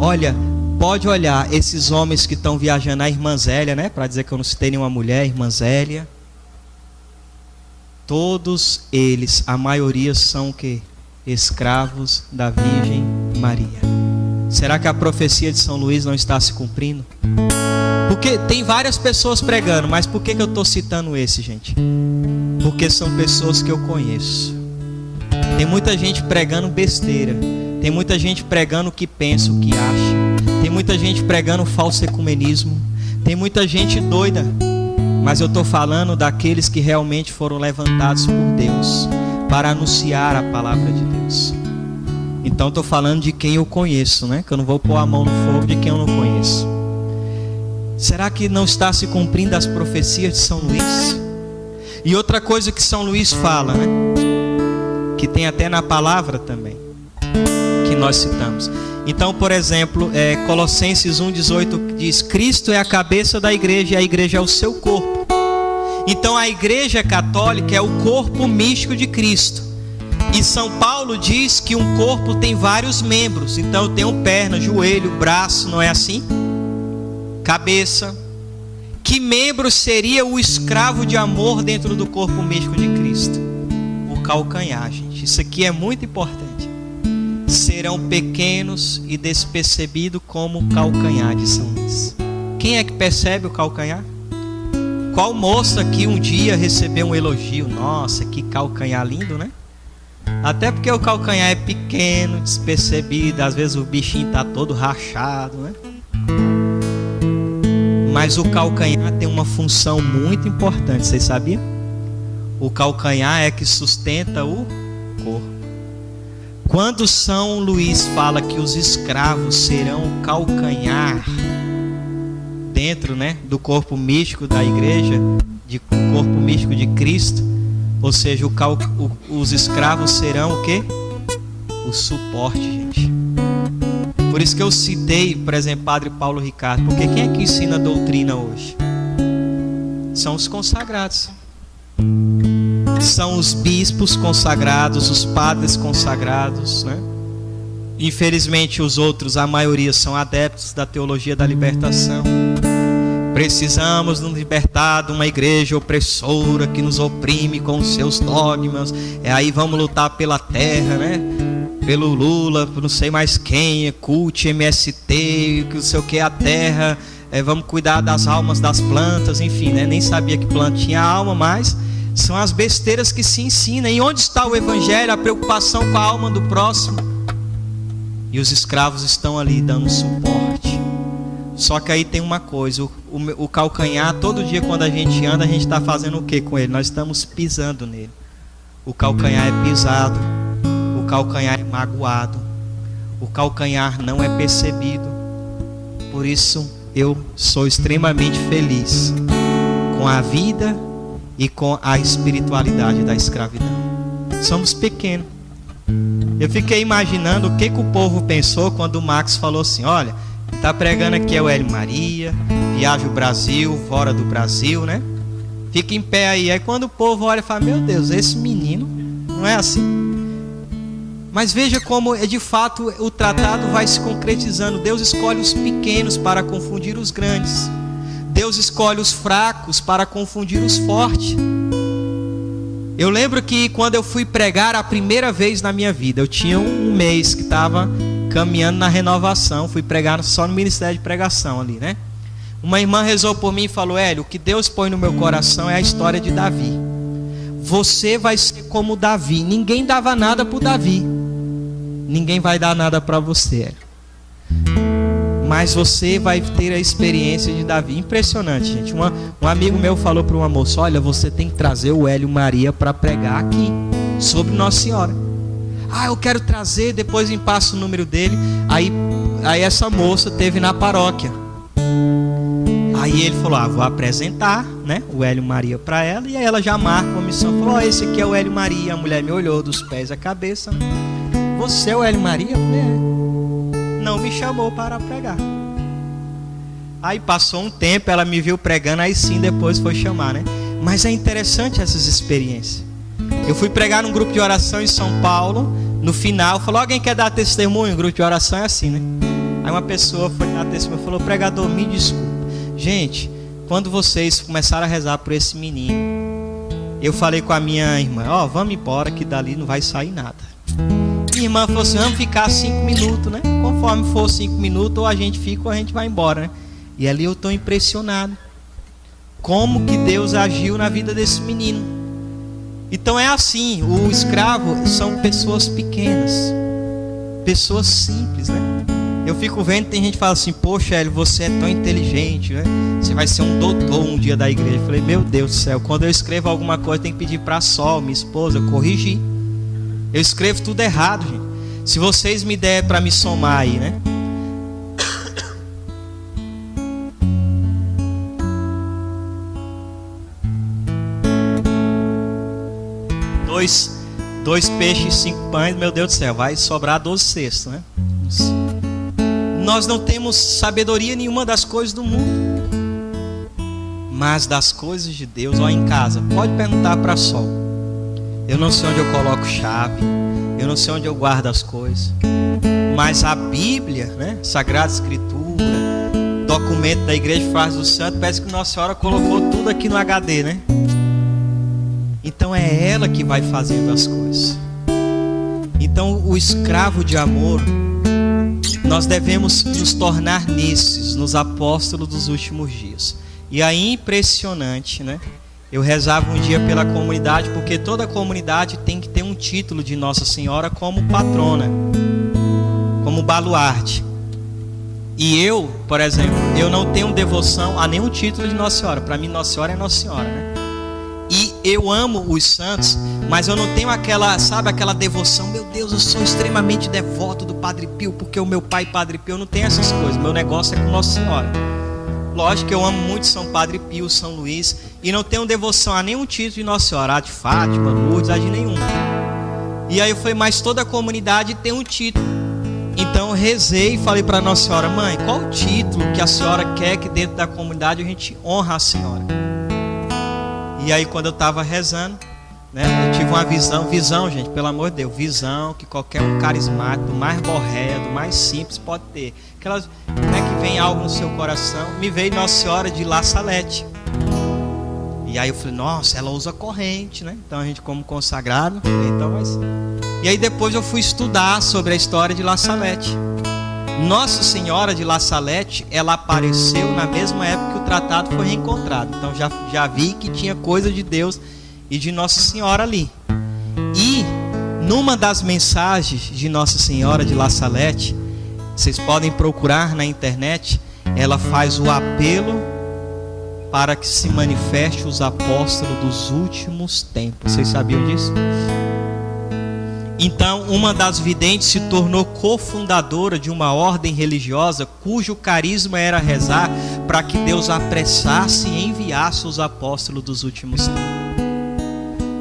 [SPEAKER 1] Olha, pode olhar esses homens que estão viajando, a Irmã Zélia, né? Para dizer que eu não citei nenhuma mulher, Irmã Zélia. Todos eles, a maioria são o quê? Escravos da Virgem Maria. Será que a profecia de São Luís não está se cumprindo? Porque tem várias pessoas pregando, mas por que eu estou citando esse, gente? Porque são pessoas que eu conheço. Tem muita gente pregando besteira. Tem muita gente pregando o que pensa, o que acha. Tem muita gente pregando falso ecumenismo. Tem muita gente doida. Mas eu estou falando daqueles que realmente foram levantados por Deus para anunciar a palavra de Deus. Então estou falando de quem eu conheço, né? Que eu não vou pôr a mão no fogo de quem eu não conheço. Será que não está se cumprindo as profecias de São Luís? E outra coisa que São Luís fala, né? Que tem até na palavra também, que nós citamos. Então, por exemplo, Colossenses 1,18 diz: Cristo é a cabeça da igreja e a igreja é o seu corpo. Então a igreja católica é o corpo místico de Cristo. E São Paulo diz que um corpo tem vários membros. Então eu tenho perna, joelho, braço, não é assim? Cabeça. Que membro seria o escravo de amor dentro do corpo místico de Cristo? O calcanhar, gente. Isso aqui é muito importante. Serão pequenos e despercebidos como o calcanhar de São Luís. Quem é que percebe o calcanhar? Qual moça que um dia recebeu um elogio? Nossa, que calcanhar lindo, né? Até porque o calcanhar é pequeno, despercebido. Às vezes o bichinho está todo rachado, né? Mas o calcanhar tem uma função muito importante, vocês sabiam? O calcanhar é que sustenta o corpo. Quando São Luís fala que os escravos serão o calcanhar dentro, né, do corpo místico da igreja, do corpo místico de Cristo, ou seja, os escravos serão o quê? O suporte, gente. Por isso que eu citei, por exemplo, Padre Paulo Ricardo, porque quem é que ensina a doutrina hoje? São os consagrados. São os bispos consagrados, os padres consagrados, né? Infelizmente os outros, a maioria, são adeptos da teologia da libertação. Precisamos nos libertar de uma igreja opressora que nos oprime com os seus dogmas. Aí vamos lutar pela terra, né? Pelo Lula, por não sei mais quem, CUT, MST, não sei o que, a terra. Vamos cuidar das almas das plantas, enfim, né? Nem sabia que planta tinha alma, mas são as besteiras que se ensinam. E onde está o evangelho, a preocupação com a alma do próximo? E os escravos estão ali dando suporte. Só que aí tem uma coisa, o calcanhar, todo dia quando a gente anda, a gente está fazendo o que com ele? Nós estamos pisando nele. O calcanhar é pisado, o calcanhar é magoado, o calcanhar não é percebido. Por isso eu sou extremamente feliz com a vida e com a espiritualidade da escravidão. Somos pequenos. Eu fiquei imaginando o que o povo pensou quando o Max falou assim: olha, está pregando aqui é o Hélio Maria, viaja o Brasil, fora do Brasil, né? Fica em pé aí. Aí quando o povo olha e fala: meu Deus, esse menino, não é assim? Mas veja como de fato o tratado vai se concretizando. Deus escolhe os pequenos para confundir os grandes. Deus escolhe os fracos para confundir os fortes. Eu lembro que quando eu fui pregar a primeira vez na minha vida, eu tinha um mês que estava caminhando na renovação, fui pregar só no ministério de pregação ali, né? Uma irmã rezou por mim e falou: Hélio, o que Deus põe no meu coração é a história de Davi. Você vai ser como Davi. Ninguém dava nada para o Davi, ninguém vai dar nada para você, Hélio. Mas você vai ter a experiência de Davi. Impressionante, gente. Um amigo meu falou para uma moça: olha, você tem que trazer o Hélio Maria para pregar aqui. sobre Nossa Senhora. Eu quero trazer, depois me passa o número dele. Aí essa moça teve na paróquia. Aí ele falou, vou apresentar, né, o Hélio Maria para ela. E aí ela já marca uma missão. Falou, esse aqui é o Hélio Maria. A mulher me olhou dos pés à cabeça. Você é o Hélio Maria? Eu falei, não me chamou para pregar. Aí passou um tempo, ela me viu pregando. Aí sim, depois foi chamar, né? Mas é interessante essas experiências. Eu fui pregar num grupo de oração em São Paulo. No final, falou, alguém quer dar testemunho? O grupo de oração é assim, né? Aí uma pessoa foi dar testemunho, falou, pregador, me desculpa. Gente, quando vocês começaram a rezar por esse menino, eu falei com a minha irmã, vamos embora que dali não vai sair nada. Minha irmã falou assim, vamos ficar 5 minutos, né? Conforme for 5 minutos, ou a gente fica ou a gente vai embora, né? E ali eu estou impressionado. Como que Deus agiu na vida desse menino. Então é assim, o escravo são pessoas pequenas, pessoas simples, né? Eu fico vendo, tem gente que fala assim, poxa, Hélio, você é tão inteligente, né? Você vai ser um doutor um dia da igreja. Eu falei, meu Deus do céu, quando eu escrevo alguma coisa, tem que pedir para a Sol, minha esposa, corrigir. Eu escrevo tudo errado, gente. Se vocês me derem para me somar aí, né? Dois peixes e 5 pães, meu Deus do céu, vai sobrar 12 cestos, né? Nós não temos sabedoria nenhuma das coisas do mundo, mas das coisas de Deus. Em casa, pode perguntar para a Sol. Eu não sei onde eu coloco chave, eu não sei onde eu guardo as coisas, mas a Bíblia, né? Sagrada Escritura, documento da Igreja Faz do Santo, parece que Nossa Senhora colocou tudo aqui no HD, né? Então é ela que vai fazendo as coisas. Então o escravo de amor, nós devemos nos tornar nos apóstolos dos últimos dias. E aí impressionante, né? Eu rezava um dia pela comunidade, porque toda comunidade tem que ter um título de Nossa Senhora como patrona, como baluarte. E eu, por exemplo, eu não tenho devoção a nenhum título de Nossa Senhora. Para mim Nossa Senhora é Nossa Senhora, né? E eu amo os santos, mas eu não tenho aquela devoção. Meu Deus, eu sou extremamente devoto do Padre Pio, porque o meu pai Padre Pio, eu não tenho essas coisas. Meu negócio é com Nossa Senhora. Lógico que eu amo muito São Padre Pio, São Luís, e não tenho devoção a nenhum título de Nossa Senhora, a de Fátima, Lourdes, a de nenhum. E aí eu falei, mas toda a comunidade tem um título. Então eu rezei e falei para Nossa Senhora, mãe, qual o título que a senhora quer que dentro da comunidade a gente honra a senhora? E aí quando eu estava rezando, né, eu tive uma visão, gente, pelo amor de Deus, visão que qualquer um carismático, do mais borréia, do mais simples pode ter. Aquelas, né, que vem algo no seu coração, me veio Nossa Senhora de La Salette. E aí eu falei, nossa, ela usa corrente, né? Então a gente como consagrado, então vai ser. E aí depois eu fui estudar sobre a história de La Salette. Nossa Senhora de La Salette, ela apareceu na mesma época que o tratado foi reencontrado. Então já vi que tinha coisa de Deus e de Nossa Senhora ali. E numa das mensagens de Nossa Senhora de La Salette, vocês podem procurar na internet, ela faz o apelo para que se manifeste os apóstolos dos últimos tempos. Vocês sabiam disso? Então, uma das videntes se tornou cofundadora de uma ordem religiosa cujo carisma era rezar para que Deus apressasse e enviasse os apóstolos dos últimos tempos.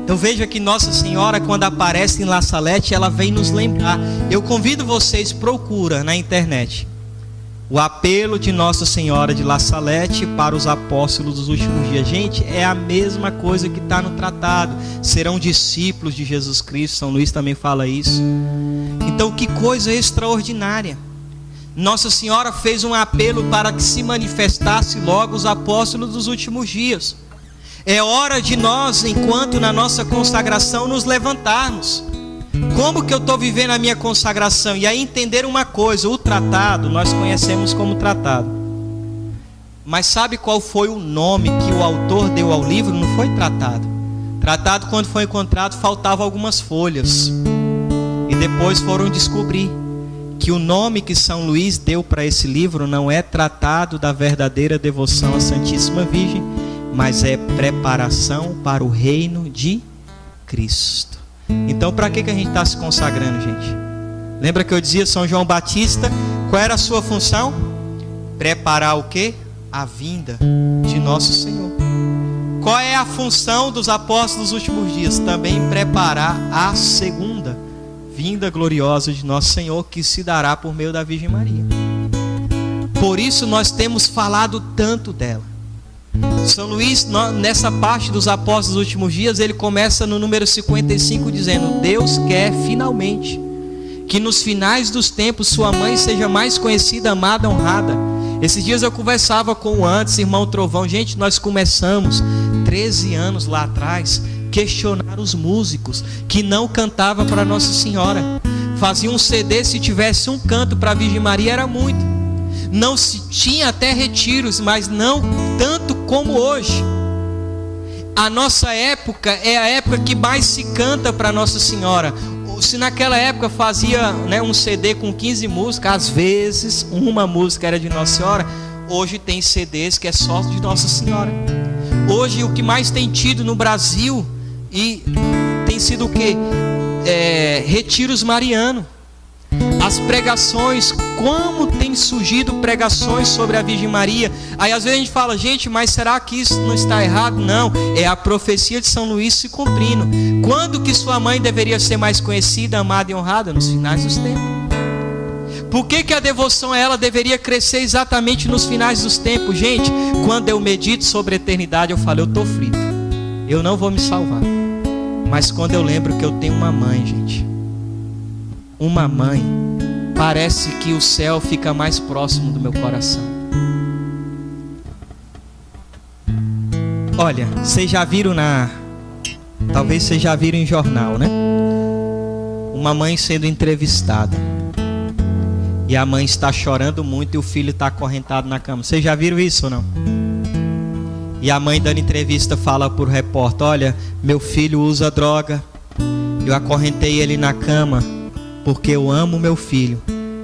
[SPEAKER 1] Então veja que Nossa Senhora, quando aparece em La Salette, ela vem nos lembrar. Eu convido vocês, procura na internet o apelo de Nossa Senhora de La Salette para os apóstolos dos últimos dias. Gente, é a mesma coisa que está no tratado. Serão discípulos de Jesus Cristo. São Luís também fala isso. Então que coisa extraordinária. Nossa Senhora fez um apelo para que se manifestasse logo os apóstolos dos últimos dias. É hora de nós, enquanto na nossa consagração, nos levantarmos. Como que eu estou vivendo a minha consagração? E aí entender uma coisa, o tratado, nós conhecemos como tratado. Mas sabe qual foi o nome que o autor deu ao livro? Não foi tratado. Tratado, quando foi encontrado, faltavam algumas folhas. E depois foram descobrir que o nome que São Luís deu para esse livro não é Tratado da Verdadeira Devoção à Santíssima Virgem, mas é Preparação para o Reino de Cristo. Então para que a gente está se consagrando, gente? Lembra que eu dizia São João Batista, qual era a sua função? Preparar o quê? A vinda de nosso Senhor. Qual é a função dos apóstolos dos últimos dias? Também preparar a segunda vinda gloriosa de nosso Senhor, que se dará por meio da Virgem Maria. Por isso nós temos falado tanto dela. São Luís, nessa parte dos apóstolos dos últimos dias, ele começa no número 55 dizendo: Deus quer finalmente que nos finais dos tempos sua mãe seja mais conhecida, amada, honrada. Esses dias eu conversava com o Antes, irmão Trovão. Gente, nós começamos 13 anos lá atrás questionar os músicos que não cantavam para Nossa Senhora. Fazia um CD, se tivesse um canto para a Virgem Maria era muito. Não se tinha até retiros, mas não tanto como hoje. A nossa época é a época que mais se canta para Nossa Senhora. Se naquela época fazia, um CD com 15 músicas, às vezes uma música era de Nossa Senhora, hoje tem CDs que é só de Nossa Senhora. Hoje o que mais tem tido no Brasil e tem sido o quê? Retiros marianos. As pregações, como tem surgido pregações sobre a Virgem Maria. Aí às vezes a gente fala: gente, mas será que isso não está errado? Não, é a profecia de São Luís se cumprindo. Quando que sua mãe deveria ser mais conhecida, amada e honrada? Nos finais dos tempos. Por que a devoção a ela deveria crescer exatamente nos finais dos tempos? Gente, quando eu medito sobre a eternidade, eu falo: eu estou frito, eu não vou me salvar. Mas quando eu lembro que eu tenho uma mãe, gente, uma mãe, parece que o céu fica mais próximo do meu coração. Olha, vocês já viram talvez vocês já viram em jornal, né? Uma mãe sendo entrevistada. E a mãe está chorando muito e o filho está acorrentado na cama. Vocês já viram isso ou não? E a mãe dando entrevista fala para o repórter: olha, meu filho usa droga. Eu acorrentei ele na cama porque eu amo meu filho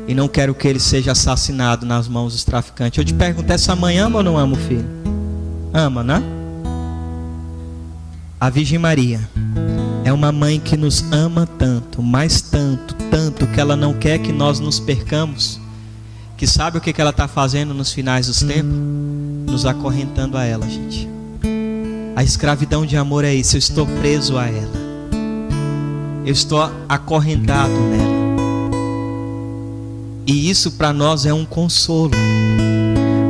[SPEAKER 1] e não quero que ele seja assassinado nas mãos dos traficantes. Eu te pergunto, essa mãe ama ou não ama o filho? Ama, né? A Virgem Maria é uma mãe que nos ama tanto, mas tanto, tanto, que ela não quer que nós nos percamos. Que sabe o que ela está fazendo nos finais dos tempos? Nos acorrentando a ela, gente. A escravidão de amor é isso. Eu estou preso a ela, eu estou acorrentado nela. E isso para nós é um consolo,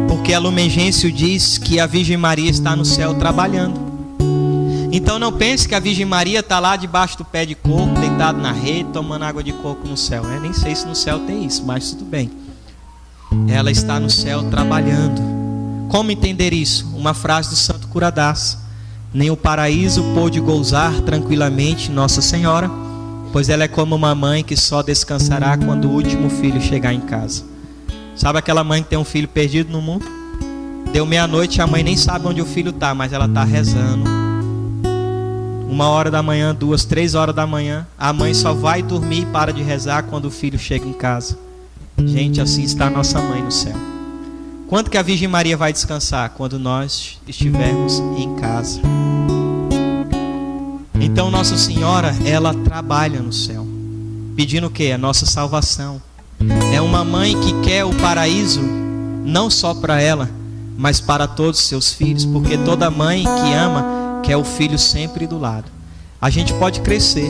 [SPEAKER 1] porque a Lumen Gentium diz que a Virgem Maria está no céu trabalhando. Então não pense que a Virgem Maria está lá debaixo do pé de coco, deitado na rede, tomando água de coco no céu, né? Nem sei se no céu tem isso, mas tudo bem. Ela está no céu trabalhando. Como entender isso? Uma frase do Santo Curadás: nem o paraíso pôde gozar tranquilamente Nossa Senhora, pois ela é como uma mãe que só descansará quando o último filho chegar em casa. Sabe aquela mãe que tem um filho perdido no mundo? Deu meia-noite, a mãe nem sabe onde o filho está, mas ela está rezando. 1h da manhã, 2, 3 horas da manhã, a mãe só vai dormir e para de rezar quando o filho chega em casa. Gente, assim está a nossa mãe no céu. Quando que a Virgem Maria vai descansar? Quando nós estivermos em casa. Então Nossa Senhora, ela trabalha no céu, pedindo o quê? A nossa salvação. É uma mãe que quer o paraíso, não só para ela, mas para todos os seus filhos, porque toda mãe que ama, quer o filho sempre do lado. A gente pode crescer,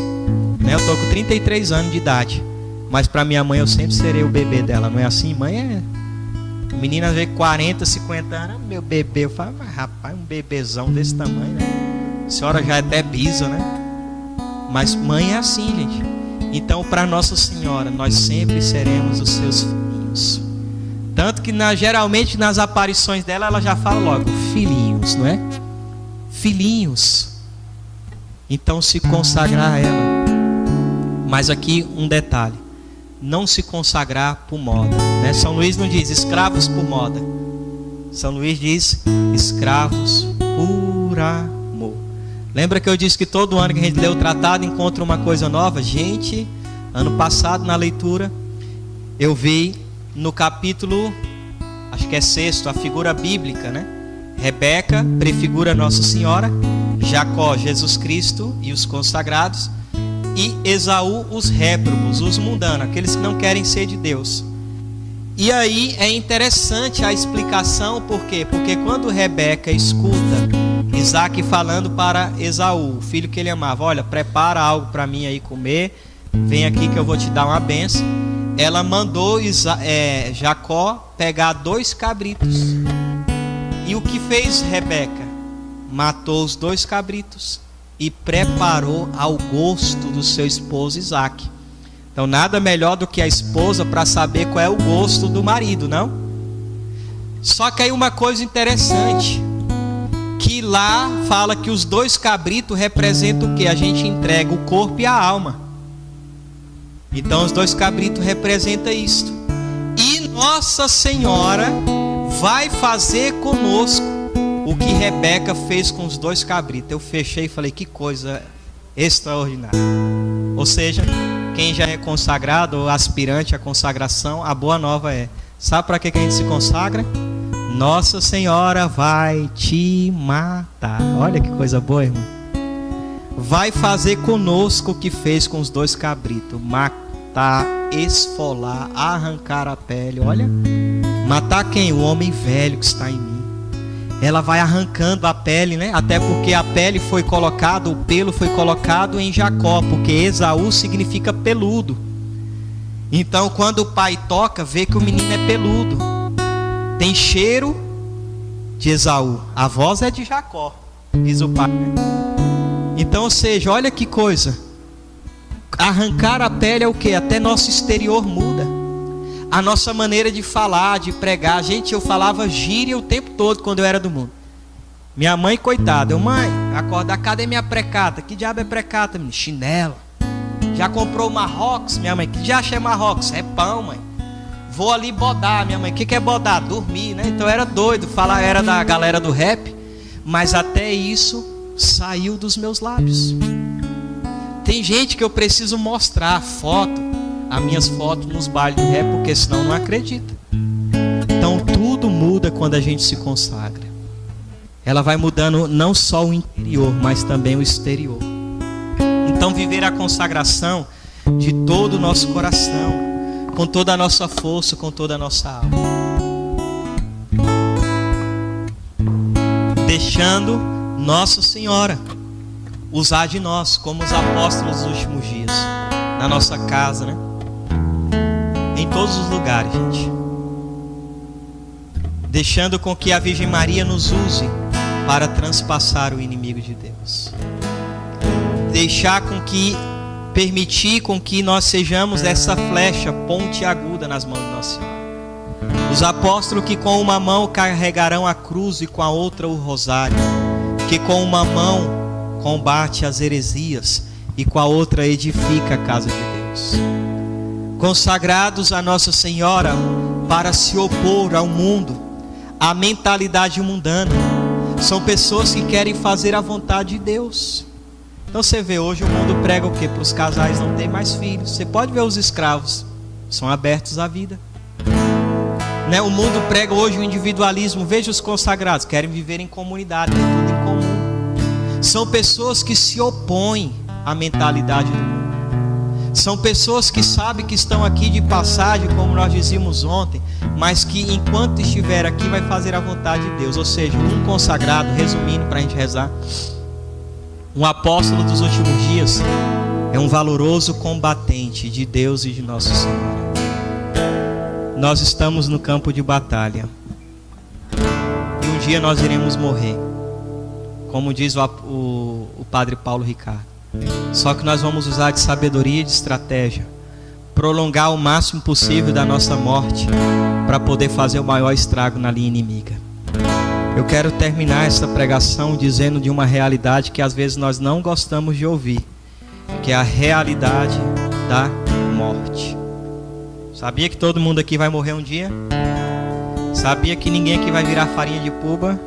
[SPEAKER 1] né? Eu estou com 33 anos de idade, mas para minha mãe eu sempre serei o bebê dela, não é assim? Mãe é... Menina vê 40, 50 anos, meu bebê. Eu falo: mas rapaz, um bebezão desse tamanho, né? A senhora já é até bisa, né? Mas mãe é assim, gente. Então para Nossa Senhora nós sempre seremos os seus filhinhos. Tanto que geralmente nas aparições dela ela já fala logo: filhinhos, não é? Filhinhos. Então se consagrar a ela. Mas aqui um detalhe: não se consagrar por moda, né? São Luís não diz escravos por moda. São Luís diz escravos por amor. Lembra que eu disse que todo ano que a gente lê o tratado encontra uma coisa nova? Gente, ano passado na leitura eu vi no capítulo, acho que é 6º, a figura bíblica, né? Rebeca prefigura Nossa Senhora, Jacó, Jesus Cristo e os consagrados, e Esaú os réprobos, os mundanos, aqueles que não querem ser de Deus. E aí é interessante a explicação, por quê? Porque quando Rebeca escuta Isaac falando para Esaú, o filho que ele amava, olha, prepara algo para mim aí comer, vem aqui que eu vou te dar uma bênção. Ela mandou Jacó pegar 2 cabritos. E o que fez Rebeca? Matou os 2 cabritos e preparou ao gosto do seu esposo Isaac. Então nada melhor do que a esposa para saber qual é o gosto do marido, não? Só que aí uma coisa interessante, que lá fala que os 2 cabritos representam o que? A gente entrega o corpo e a alma. Então os 2 cabritos representam isto. E Nossa Senhora vai fazer conosco o que Rebeca fez com os 2 cabritos. Eu fechei e falei, que coisa extraordinária. Ou seja, quem já é consagrado ou aspirante à consagração, a boa nova é, sabe para que a gente se consagra? Nossa Senhora vai te matar. Olha que coisa boa, irmão. Vai fazer conosco o que fez com os 2 cabritos. Matar, esfolar, arrancar a pele. Olha, matar quem? O homem velho que está em mim. Ela vai arrancando a pele, né? Até porque a pele foi colocada, o pelo foi colocado em Jacó, porque Esaú significa peludo. Então quando o pai toca, vê que o menino é peludo. Tem cheiro de Esaú, a voz é de Jacó, diz o pai, né? Então, ou seja, olha que coisa. Arrancar a pele é o que? Até nosso exterior muda. A nossa maneira de falar, de pregar. Gente, eu falava gíria o tempo todo quando eu era do mundo. Minha mãe, coitada, mãe, acorda, cadê minha precata? Que diabo é precata, menino? Chinelo. Já comprou Marrocos? Minha mãe, que diacho é Marrocos? É pão, mãe. Vou ali bodar, minha mãe. O que é bodar? Dormir, né? Então eu era doido, falar era da galera do rap. Mas até isso saiu dos meus lábios. Tem gente que eu preciso mostrar foto, as minhas fotos nos bailes de rap, porque senão não acredita. Então tudo muda quando a gente se consagra. Ela vai mudando não só o interior, mas também o exterior. Então viver a consagração de todo o nosso coração, com toda a nossa força, com toda a nossa alma, deixando Nossa Senhora usar de nós como os apóstolos dos últimos dias, na nossa casa, né? Em todos os lugares, gente. Deixando com que a Virgem Maria nos use para transpassar o inimigo de Deus. Permitir com que nós sejamos essa flecha pontiaguda nas mãos de Nossa Senhora. Os apóstolos que com uma mão carregarão a cruz e com a outra o rosário, que com uma mão combate as heresias e com a outra edifica a casa de Deus. Consagrados a Nossa Senhora para se opor ao mundo, à mentalidade mundana. São pessoas que querem fazer a vontade de Deus. Então você vê, hoje o mundo prega o quê? Para os casais não terem mais filhos. Você pode ver os escravos, são abertos à vida, né? O mundo prega hoje o individualismo. Veja os consagrados, querem viver em comunidade, ter tudo em comum. São pessoas que se opõem à mentalidade do mundo. São pessoas que sabem que estão aqui de passagem, como nós dizíamos ontem, mas que enquanto estiver aqui vai fazer a vontade de Deus. Ou seja, um consagrado, resumindo para a gente rezar, um apóstolo dos últimos dias é um valoroso combatente de Deus e de Nossa Senhora. Nós estamos no campo de batalha e um dia nós iremos morrer, como diz o padre Paulo Ricardo. Só que nós vamos usar de sabedoria e de estratégia, prolongar o máximo possível da nossa morte para poder fazer o maior estrago na linha inimiga. Eu quero terminar essa pregação dizendo de uma realidade que às vezes nós não gostamos de ouvir, que é a realidade da morte. Sabia que todo mundo aqui vai morrer um dia? Sabia que ninguém aqui vai virar farinha de puba?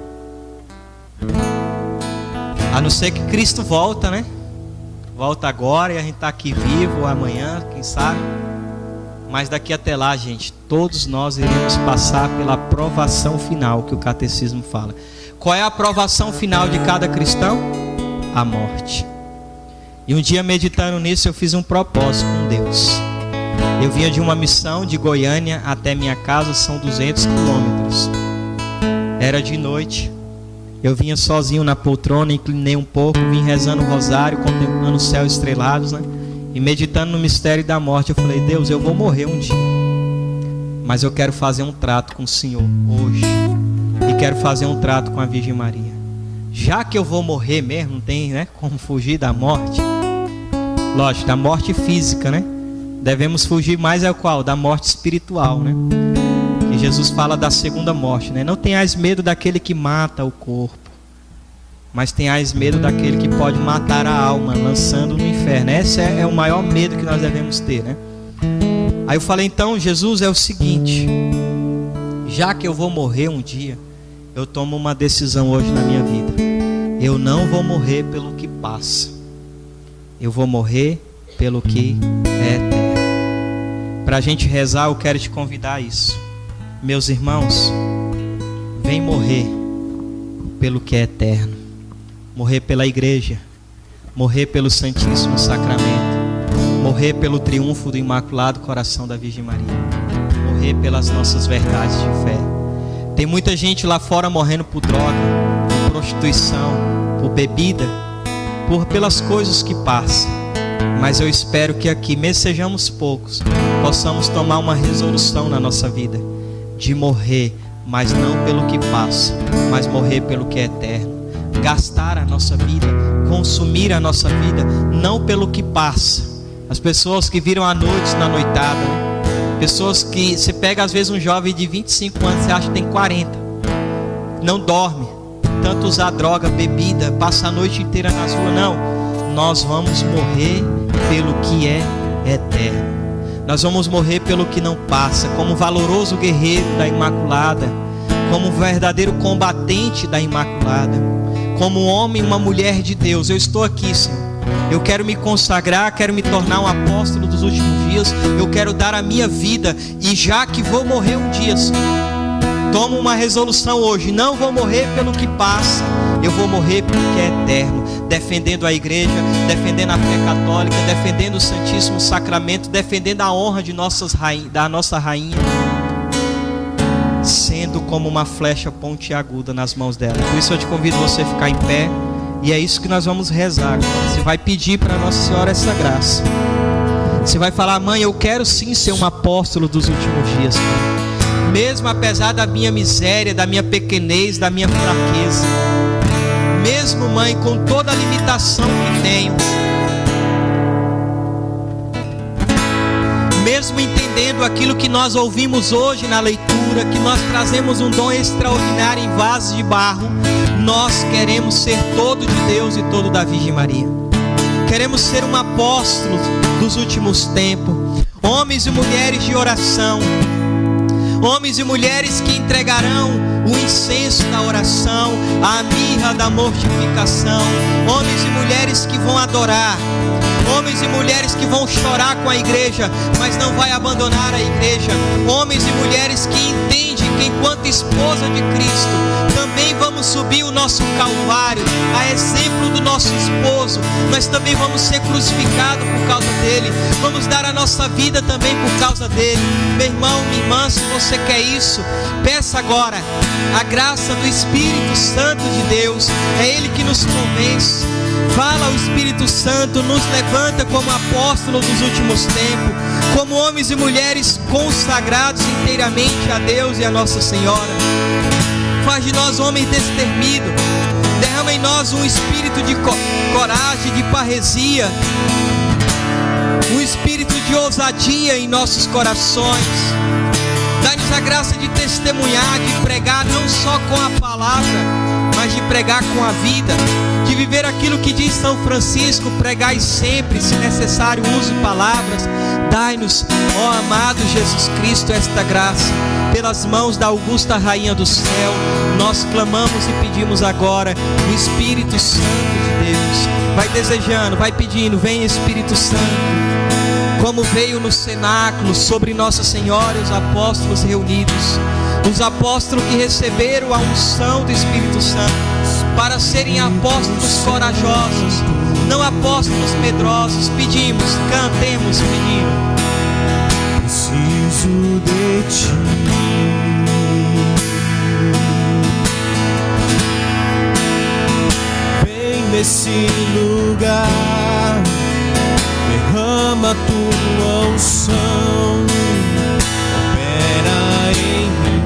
[SPEAKER 1] A não ser que Cristo volta, né? Volta agora e a gente está aqui vivo amanhã, quem sabe. Mas daqui até lá, gente, todos nós iremos passar pela provação final que o catecismo fala. Qual é a provação final de cada cristão? A morte. E um dia, meditando nisso, eu fiz um propósito com Deus. Eu vinha de uma missão de Goiânia até minha casa, são 200 quilômetros. Era de noite. Eu vinha sozinho na poltrona, inclinei um pouco, vim rezando o rosário, contemplando o céu estrelado, né? E meditando no mistério da morte. Eu falei: Deus, eu vou morrer um dia, mas eu quero fazer um trato com o Senhor hoje. E quero fazer um trato com a Virgem Maria. Já que eu vou morrer mesmo, não tem, né, como fugir da morte. Lógico, da morte física, né? Devemos fugir mais qual? Da morte espiritual, né? Que Jesus fala da segunda morte, né? Não tenhais medo daquele que mata o corpo, mas tenhais medo daquele que pode matar a alma, lançando no inferno. Esse é o maior medo que nós devemos ter, né? Aí eu falei: então, Jesus, é o seguinte, já que eu vou morrer um dia, eu tomo uma decisão hoje na minha vida. Eu não vou morrer pelo que passa, eu vou morrer pelo que é eterno. Para a gente rezar, eu quero te convidar a isso. Meus irmãos, vem morrer pelo que é eterno. Morrer pela igreja, morrer pelo Santíssimo Sacramento, morrer pelo triunfo do Imaculado Coração da Virgem Maria, morrer pelas nossas verdades de fé. Tem muita gente lá fora morrendo por droga, por prostituição, por bebida, pelas coisas que passam. Mas eu espero que aqui, mesmo sejamos poucos, possamos tomar uma resolução na nossa vida de morrer, mas não pelo que passa, mas morrer pelo que é eterno. Gastar a nossa vida, consumir a nossa vida, não pelo que passa. As pessoas que viram a noite na noitada, né? Pessoas que, você pega às vezes um jovem de 25 anos, você acha que tem 40, não dorme, tanto usar droga, bebida, passa a noite inteira nas ruas. Não, nós vamos morrer pelo que é eterno. Nós vamos morrer pelo que não passa, como valoroso guerreiro da Imaculada, como verdadeiro combatente da Imaculada, como um homem e uma mulher de Deus. Eu estou aqui, Senhor. Eu quero me consagrar, quero me tornar um apóstolo dos últimos dias. Eu quero dar a minha vida, e já que vou morrer um dia, Senhor, tomo uma resolução hoje: não vou morrer pelo que passa, eu vou morrer pelo que é eterno, defendendo a igreja, defendendo a fé católica, defendendo o Santíssimo Sacramento, defendendo a honra de da nossa rainha, sendo como uma flecha pontiaguda nas mãos dela. Por isso eu te convido você a ficar em pé, e é isso que nós vamos rezar agora. Você vai pedir para Nossa Senhora essa graça. Você vai falar: mãe, eu quero sim ser um apóstolo dos últimos dias, mesmo apesar da minha miséria, da minha pequenez, da minha fraqueza, mesmo, mãe, com toda a limitação que tenho, mesmo entendendo aquilo que nós ouvimos hoje na leitura, que nós trazemos um dom extraordinário em vasos de barro, nós queremos ser todo de Deus e todo da Virgem Maria. Queremos ser um apóstolo dos últimos tempos, homens e mulheres de oração, homens e mulheres que entregarão o incenso da oração, a mirra da mortificação, homens e mulheres que vão adorar, homens e mulheres que vão chorar com a igreja, mas não vai abandonar a igreja, homens e mulheres que entendem que enquanto esposa de Cristo também vamos subir o nosso Calvário, a exemplo do nosso esposo, mas também vamos ser crucificados por causa dele, vamos dar a nossa vida também por causa dele. Meu irmão, minha irmã, se você quer isso, peça agora a graça do Espírito Santo de Deus. É ele que nos convence. Fala ao Espírito Santo, nos levanta como apóstolos dos últimos tempos, como homens e mulheres consagrados inteiramente a Deus e a Nossa Senhora. Faz de nós homens destemidos, derrama em nós um espírito de coragem, de parresia, um espírito de ousadia em nossos corações. Dá-nos a graça de testemunhar, de pregar não só com a palavra, mas de pregar com a vida, de viver aquilo que diz São Francisco: pregai sempre, se necessário use palavras. Dai-nos, ó amado Jesus Cristo, esta graça. Pelas mãos da augusta Rainha do Céu, nós clamamos e pedimos agora o Espírito Santo de Deus. Vai desejando, vai pedindo: vem Espírito Santo, como veio no cenáculo sobre Nossa Senhora e os apóstolos reunidos, os apóstolos que receberam a unção do Espírito Santo para serem apóstolos corajosos, não apóstolos medrosos. Pedimos, cantemos pedindo.
[SPEAKER 2] Preciso de ti. Vem nesse lugar, derrama tua unção, opera em mim.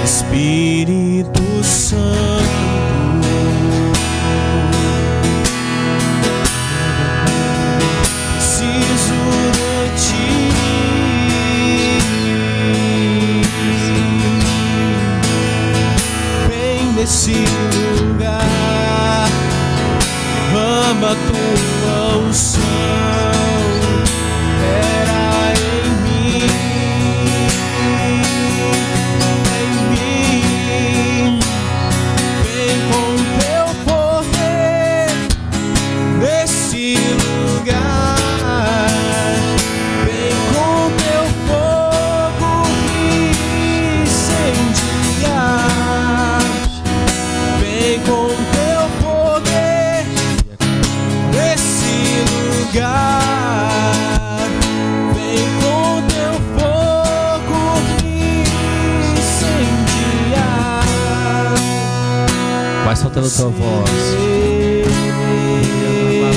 [SPEAKER 2] Espírito Santo, preciso de ti. Vem nesse lugar, derrama tua unção, opera em mim. Vem com teu poder nesse lugar. Vem com teu fogo incendiar. Vem com teu poder nesse lugar. Vem com teu fogo incendiar.
[SPEAKER 1] Vai soltando tua voz. Vai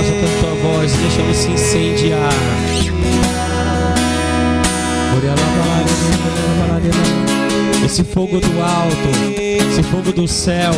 [SPEAKER 1] soltando tua voz, deixando se incendiar. Esse fogo do alto, esse fogo do céu.